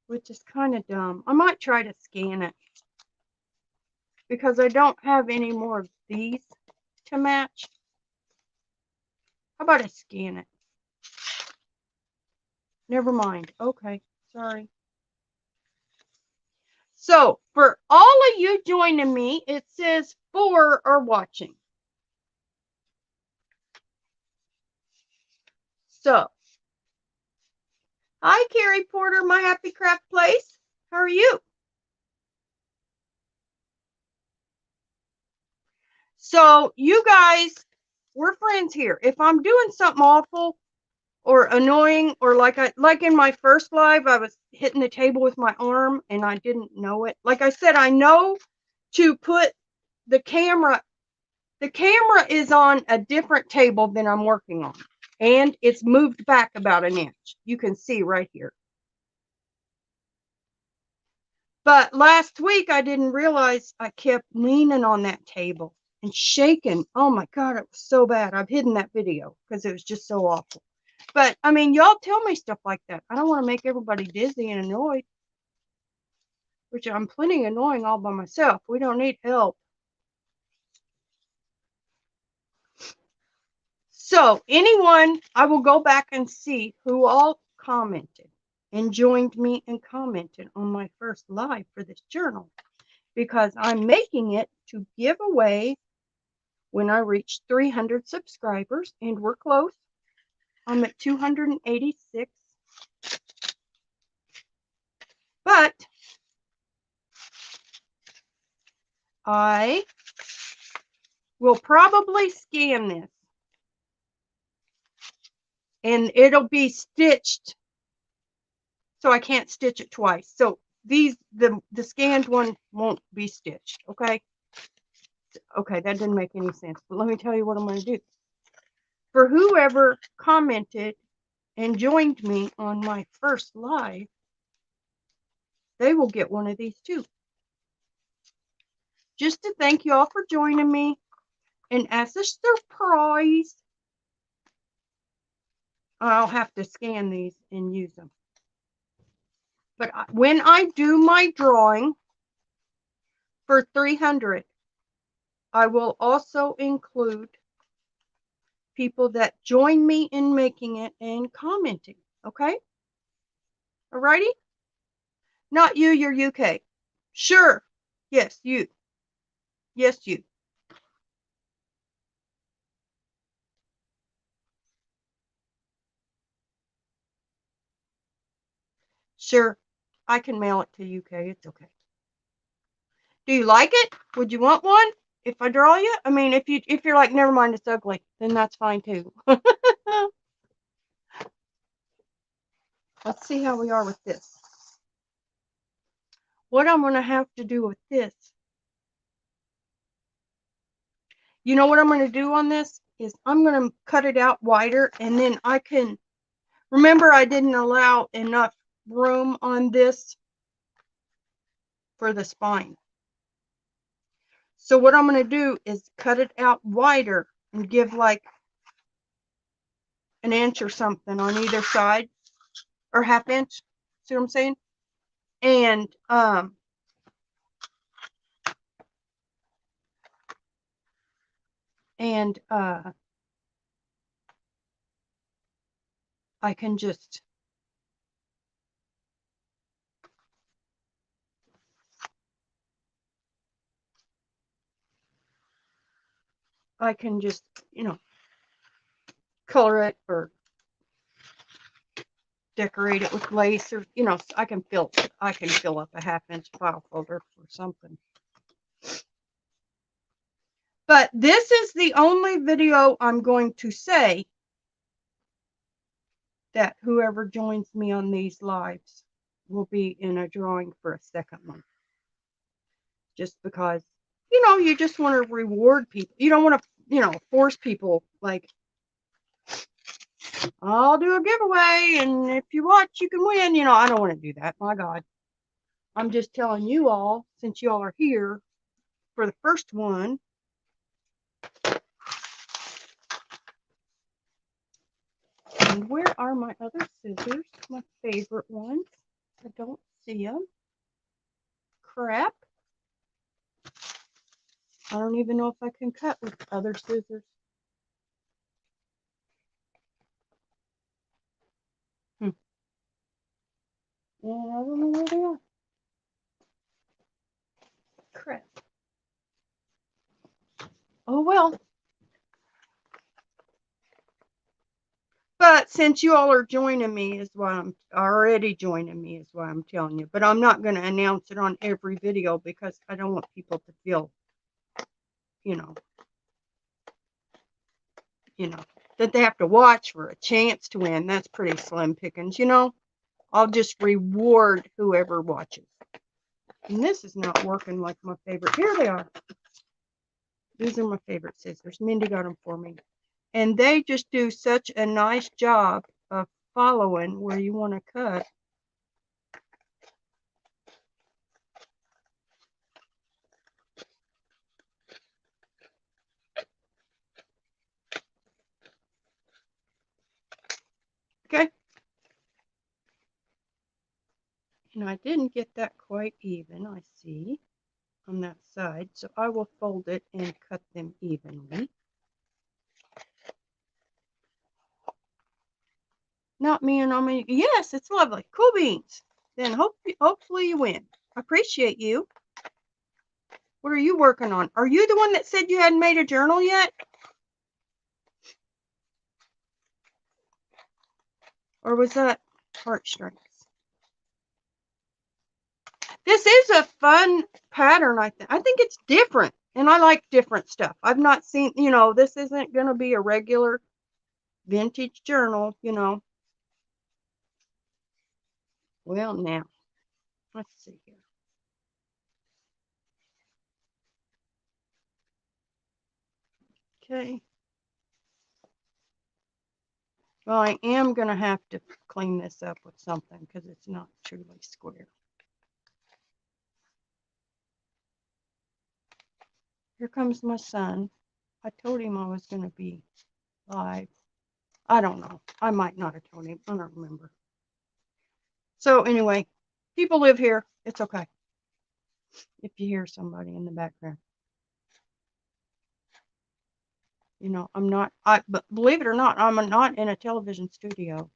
which is kind of dumb. I might try to scan it because I don't have any more of these to match. How about I scan it? Never mind. Okay, sorry. So, for all of you joining me, it says 4 are watching. So, hi, Carrie Porter, my Happy Craft Place. How are you? So, you guys, we're friends here. If I'm doing something awful or annoying, or like in my first live, I was hitting the table with my arm and I didn't know it. Like I said, I know to put the camera. The camera is on a different table than I'm working on, and it's moved back about an inch. You can see right here. But last week, I didn't realize I kept leaning on that table and shaking. Oh my God, it was so bad. I've hidden that video because it was just so awful. But I mean, y'all tell me stuff like that. I don't want to make everybody dizzy and annoyed, which I'm plenty annoying all by myself. We don't need help. So, anyone, I will go back and see who all commented and joined me and commented on my first live for this journal, because I'm making it to give away when I reach 300 subscribers, and we're close. I'm at 286. But I will probably scan this and it'll be stitched, so I can't stitch it twice. So the scanned one won't be stitched. Okay, that didn't make any sense, but let me tell you what I'm going to do. For whoever commented and joined me on my first live, they will get one of these too, just to thank you all for joining me. And as a surprise, I'll have to scan these and use them. But when I do my drawing for 300, I will also include people that join me in making it and commenting. Okay? Alrighty? Not you, you're UK. Sure. Yes, you. Yes, you. Sure. I can mail it to UK. It's okay. Do you like it? Would you want one? If I draw you? I mean, if you're like, never mind, it's ugly, then that's fine too. Let's see how we are with this. What I'm going to have to do with this, you know what I'm going to do on this is I'm going to cut it out wider, and then I can, remember I didn't allow enough room on this for the spine. So what I'm going to do is cut it out wider and give like an inch or something on either side, or half inch. See what I'm saying? And I can just you know, color it or decorate it with lace, or you know, I can fill up a half-inch file folder or something. But this is the only video I'm going to say that whoever joins me on these lives will be in a drawing for a second one. Just because, you know, you just want to reward people. You don't want to, you know, force people like, I'll do a giveaway and if you watch, you can win. You know, I don't want to do that. My God. I'm just telling you all, since you all are here for the first one. And where are my other scissors? My favorite ones. I don't see them. Crap. I don't even know if I can cut with other scissors. And I don't know where they are. Crap. Oh well. But since you all are joining me is why I'm already joining me is why I'm telling you. But I'm not going to announce it on every video because I don't want people to feel, you know, that they have to watch for a chance to win. That's pretty slim pickings, you know. I'll just reward whoever watches. And this is not working like my favorite. Here they are. These are my favorite scissors. Mindy got them for me. And they just do such a nice job of following where you want to cut. Okay. And I didn't get that quite even, I see, on that side. So I will fold it and cut them evenly. Not me and me. Yes, it's lovely. Cool beans. Then hopefully you win. Appreciate you. What are you working on? Are you the one that said you hadn't made a journal yet? Or was that heartstrings? This is a fun pattern, I think. I think it's different. And I like different stuff. I've not seen, you know, this isn't going to be a regular vintage journal, you know. Well, now, let's see here. Okay. Well, I am going to have to clean this up with something because it's not truly square. Here comes my son. I told him I was going to be live. I don't know. I might not have told him. I don't remember. So anyway, people live here. It's okay if you hear somebody in the background. You know, I'm not, but believe it or not, I'm not in a television studio.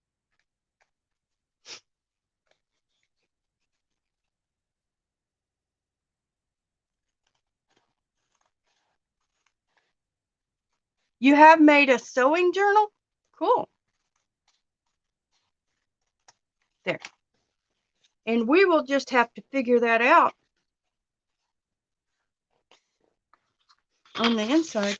You have made a sewing journal? Cool. There. And we will just have to figure that out on the inside.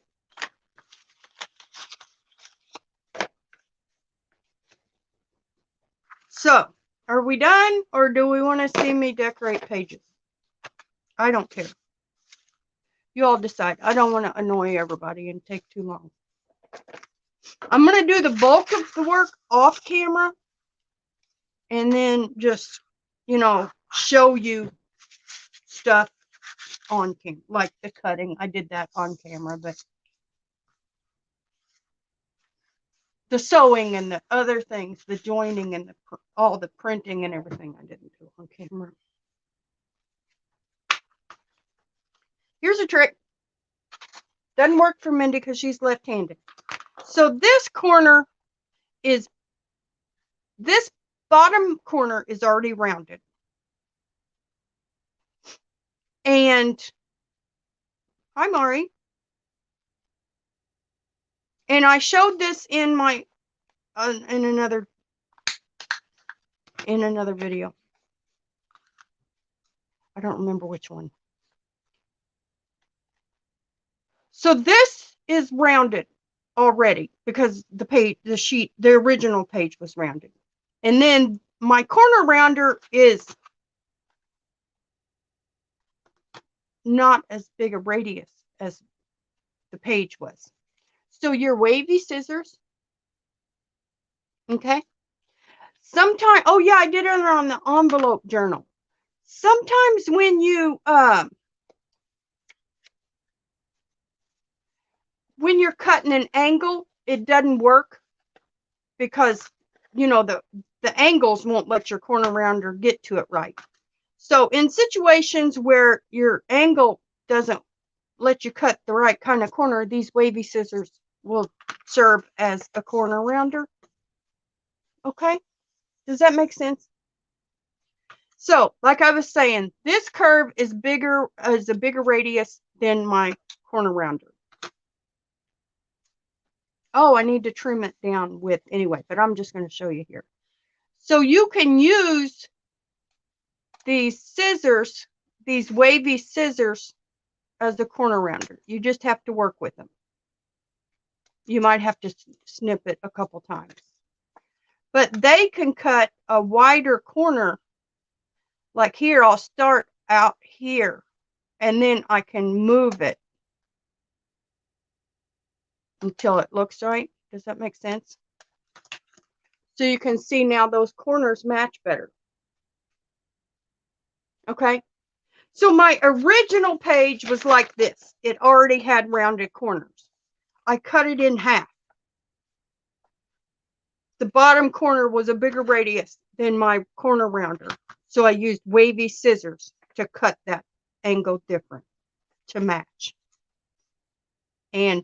So, are we done, or do we want to see me decorate pages? I don't care. You all decide. I don't want to annoy everybody and take too long. I'm going to do the bulk of the work off camera and then just, you know, show you stuff on camera, like the cutting. I did that on camera, but the sewing and the other things, the joining and all the printing and everything, I didn't do on camera. Here's a trick. Doesn't work for Mindy because she's left-handed. So this corner is, this bottom corner is already rounded. And, hi Mari. And I showed this in my, in another video. I don't remember which one. So this is rounded already because the page, the sheet, the original page was rounded. And then my corner rounder is not as big a radius as the page was. So your wavy scissors, okay? Sometimes, oh yeah, I did it on the envelope journal. Sometimes when you're cutting an angle, it doesn't work because, you know, the angles won't let your corner rounder get to it right. So in situations where your angle doesn't let you cut the right kind of corner, these wavy scissors will serve as a corner rounder. Okay, does that make sense? So like I was saying, this curve is bigger, is a bigger radius than my corner rounder. Oh, I need to trim it down with anyway, but I'm just going to show you here. So you can use these scissors, these wavy scissors, as the corner rounder. You just have to work with them. You might have to snip it a couple times. But they can cut a wider corner. Like here, I'll start out here, and then I can move it until it looks right. Does that make sense? So you can see now those corners match better. Okay. So my original page was like this. It already had rounded corners. I cut it in half. The bottom corner was a bigger radius than my corner rounder. So I used wavy scissors to cut that angle different to match. And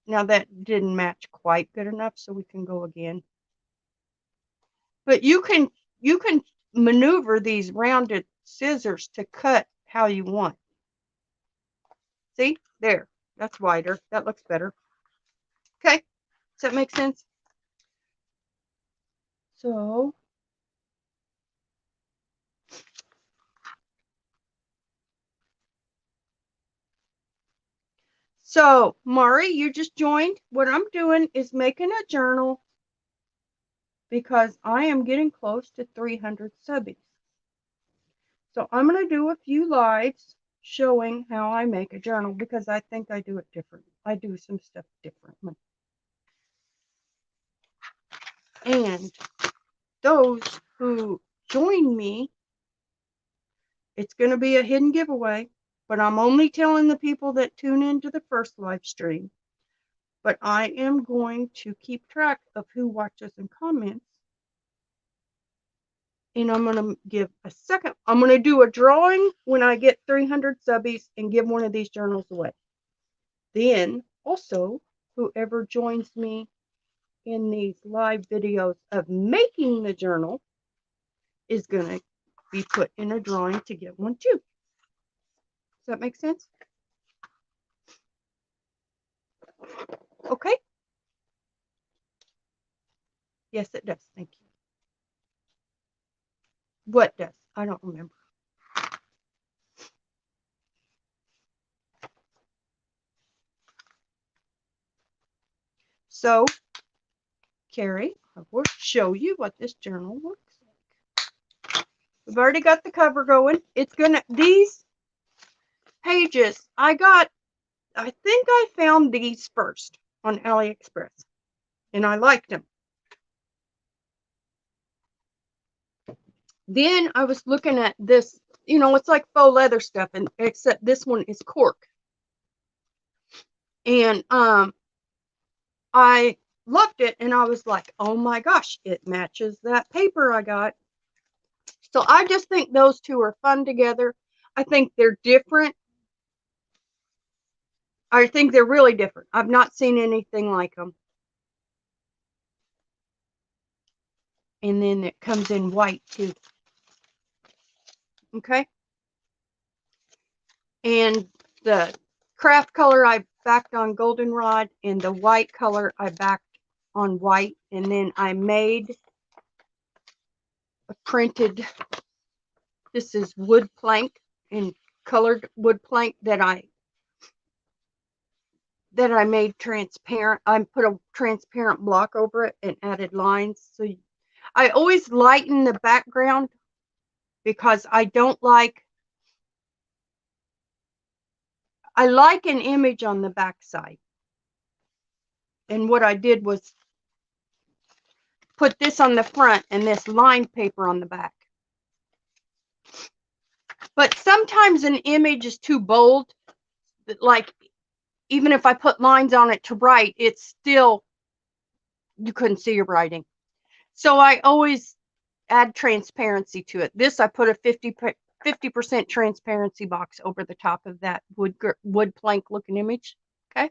now that didn't match quite good enough, so we can go again. But you can maneuver these rounded scissors to cut how you want. See, there, that's wider. That looks better. Okay, does that make sense? So Mari, you just joined. What I'm doing is making a journal because I am getting close to 300 subbies. So I'm going to do a few lives showing how I make a journal because I think I do it different. I do some stuff differently. And those who join me, it's going to be a hidden giveaway, but I'm only telling the people that tune into the first live stream. But I am going to keep track of who watches and comments. And I'm going to give a second. I'm going to do a drawing when I get 300 subbies and give one of these journals away. Then also, whoever joins me in these live videos of making the journal is going to be put in a drawing to get one too. Does that make sense? Okay. Yes, it does. Thank you. What does? I don't remember. So, Carrie, I will show you what this journal looks like. We've already got the cover going. It's gonna, these pages, I think I found these first on AliExpress, and I liked them. Then I was looking at this, you know, it's like faux leather stuff, and except this one is cork. And I loved it, and I was like, oh my gosh, it matches that paper I got. So I just think those two are fun together. I think they're different. I think they're really different. I've not seen anything like them. And then it comes in white too. Okay. And the craft color I backed on goldenrod, and the white color I backed on white. And then I made a printed, this is wood plank, and colored wood plank that I made transparent. I put a transparent block over it and added lines. So I always lighten the background because I like an image on the back side. And what I did was put this on the front and this lined paper on the back. But sometimes an image is too bold. Like, even if I put lines on it to write, it's still, you couldn't see your writing. So I always add transparency to it. This, I put a 50% transparency box over the top of that wood plank looking image. Okay.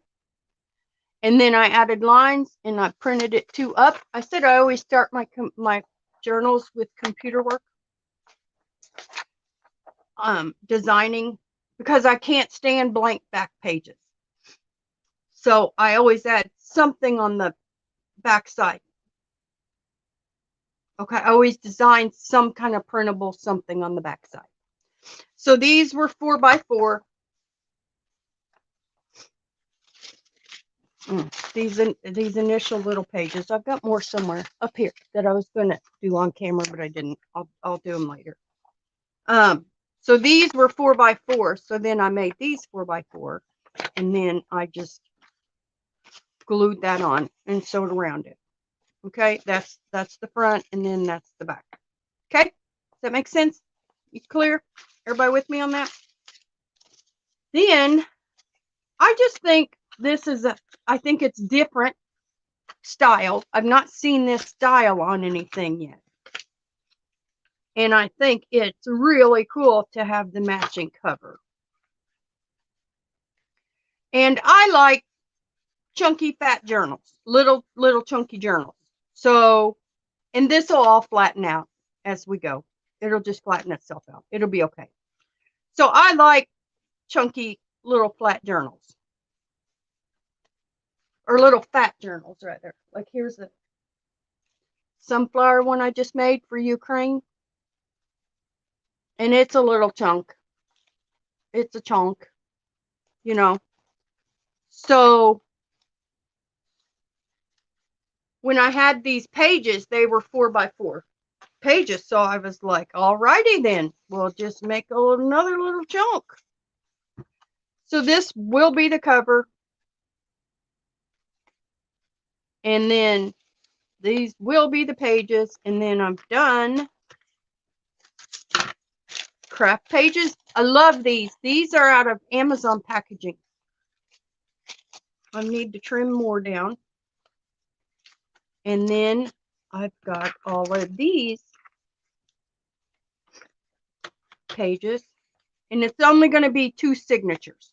And then I added lines, and I printed it two up. I said I always start my journals with computer work. Designing, because I can't stand blank back pages. So I always add something on the back side. Okay, I always design some kind of printable something on the back side. So these were 4x4. These initial little pages. I've got more somewhere up here that I was going to do on camera, but I didn't. I'll do them later. So these were 4x4. So then I made these 4x4, and then I just glued that on and sewed around it. Okay, that's the front, and then that's the back. Okay, does that make sense? You clear? Everybody with me on that? Then I just think this is I think it's different style. I've not seen this style on anything yet. And I think it's really cool to have the matching cover. And I like chunky fat journals, little chunky journals. So, and this will all flatten out as we go. It'll just flatten itself out. It'll be okay. So I like chunky little flat journals, or little fat journals rather. Like, here's the sunflower one I just made for Ukraine. And it's a little chunk. It's a chunk, you know. So when I had these pages, they were 4x4 pages. So I was like, alrighty then, we'll just make another little chunk. So this will be the cover. And then these will be the pages. And then I'm done. Craft pages. I love these. These are out of Amazon packaging. I need to trim more down. And then I've got all of these pages, and it's only going to be 2 signatures.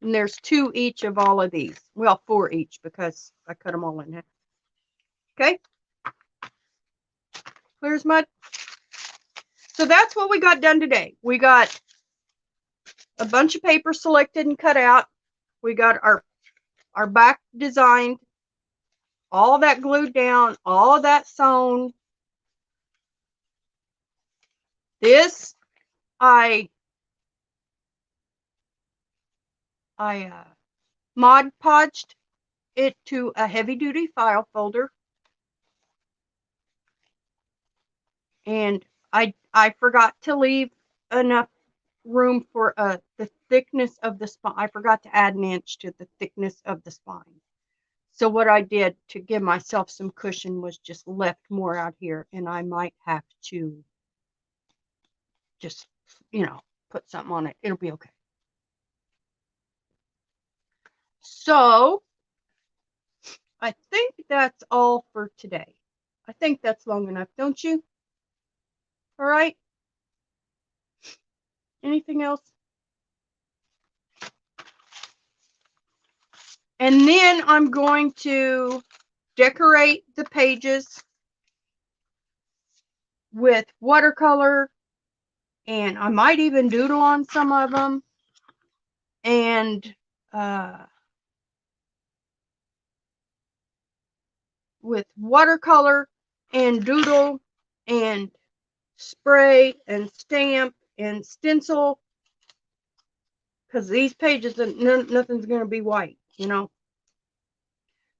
And there's 2 each of all of these. Well, 4 each because I cut them all in half. Okay. Clear as mud. So that's what we got done today. We got a bunch of paper selected and cut out. We got our back designed, all that glued down, all that sewn. This I Mod Podged it to a heavy duty file folder, and I forgot to leave enough room for the thickness of the spine. I forgot to add an inch to the thickness of the spine. So what I did to give myself some cushion was just left more out here, and I might have to just, put something on it. It'll be okay. So I think that's all for today. I think that's long enough, don't you? All right. Anything else? And then I'm going to decorate the pages with watercolor, and I might even doodle on some of them. And with watercolor and doodle and spray and stamp and stencil, because these pages, nothing's going to be white,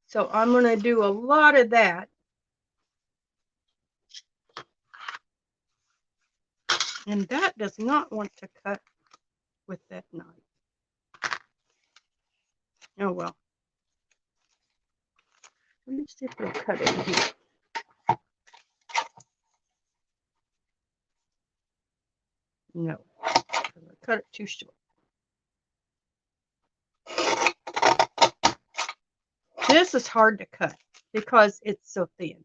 So I'm going to do a lot of that. And that does not want to cut with that knife. Oh, well. Let me see if it'll cut it here. No. I cut it too short. This is hard to cut because it's so thin.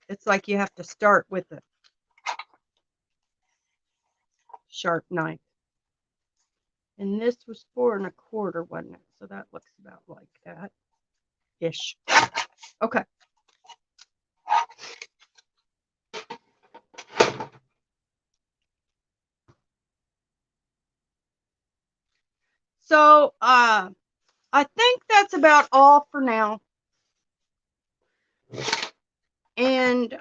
It's like you have to start with a sharp knife. And this was 4 1/4, wasn't it? So that looks about like that ish. Okay. So I think that's about all for now. And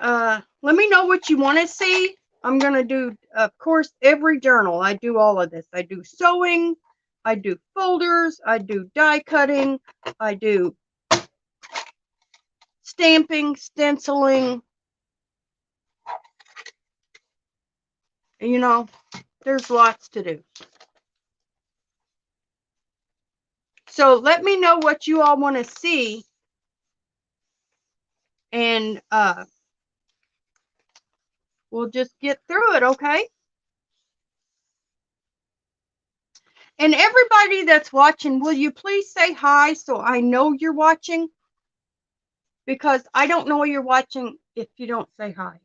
let me know what you want to see. I'm going to do, of course, every journal. I do all of this. I do sewing. I do folders. I do die cutting. I do stamping, stenciling. There's lots to do. So let me know what you all want to see. And we'll just get through it, okay? And everybody that's watching, will you please say hi so I know you're watching? Because I don't know you're watching if you don't say hi.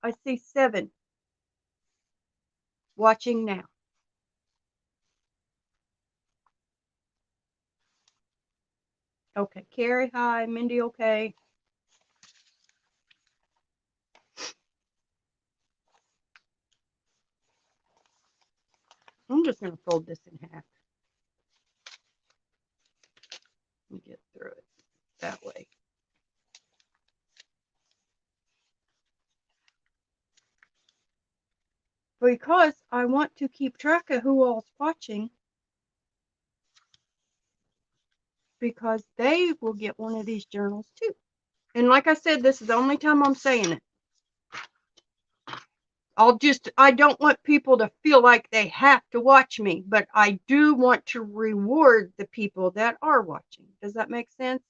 I see 7 watching now. Okay, Carrie, hi. Mindy, okay. I'm just going to fold this in half and get through it that way. Because I want to keep track of who all's watching, because they will get one of these journals too. And like I said, this is the only time I'm saying it. I don't want people to feel like they have to watch me, but I do want to reward the people that are watching. Does that make sense?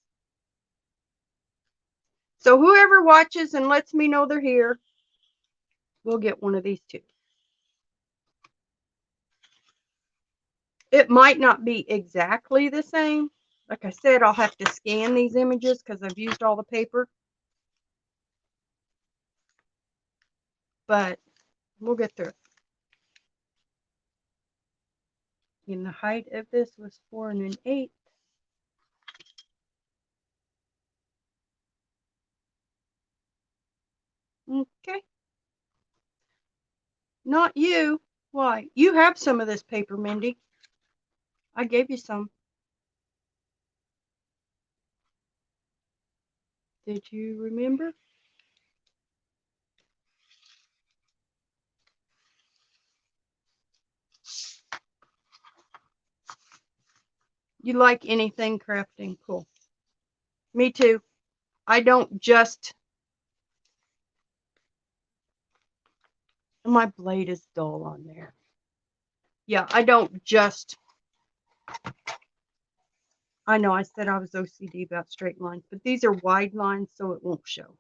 So whoever watches and lets me know they're here will get one of these too. It might not be exactly the same. Like I said, I'll have to scan these images because I've used all the paper. But we'll get through it. And the height of this was 4 1/8. Okay. Not you. Why? You have some of this paper, Mindy. I gave you some. Did you remember? You like anything crafting? Cool. Me too. I don't just... My blade is dull on there. Yeah, I don't just... I know I said I was OCD about straight lines, but these are wide lines, so it won't show.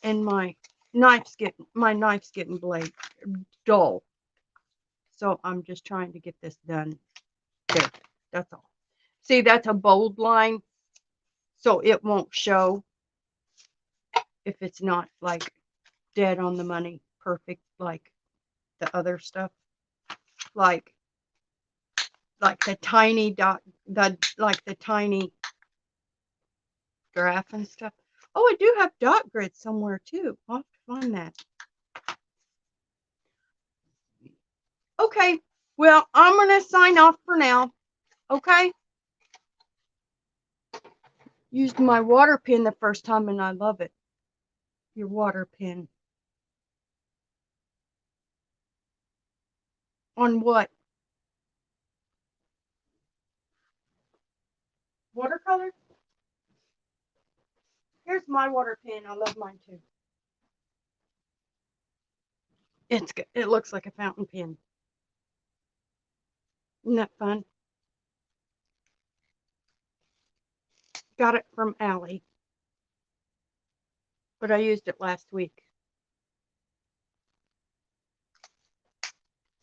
And my knife's getting blade dull. So I'm just trying to get this done. There, that's all. See, that's a bold line, so it won't show if it's not like dead on the money, perfect like the other stuff. Like the tiny dot, like the tiny graph and stuff. Oh, I do have dot grid somewhere too. I'll have to find that. Okay, well, I'm going to sign off for now. Okay? Used my water pen the first time and I love it. Your water pen. On what? Watercolor? Here's my water pen. I love mine too. It's good. It looks like a fountain pen. Isn't that fun? Got it from Allie. But I used it last week.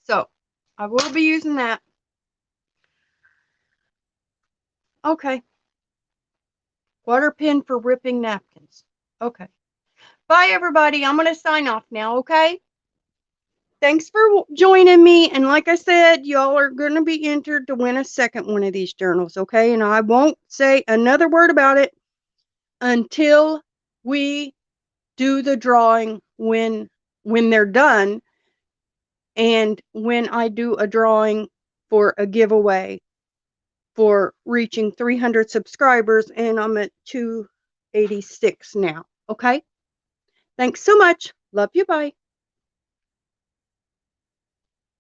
So, I will be using that. Okay. Water pen for ripping napkins. Okay. Bye, everybody. I'm going to sign off now, okay? Thanks for joining me. And like I said, y'all are going to be entered to win a second one of these journals, okay? And I won't say another word about it until we do the drawing when they're done, and when I do a drawing for a giveaway for reaching 300 subscribers, and I'm at 286 now. Okay? Thanks so much. Love you. Bye.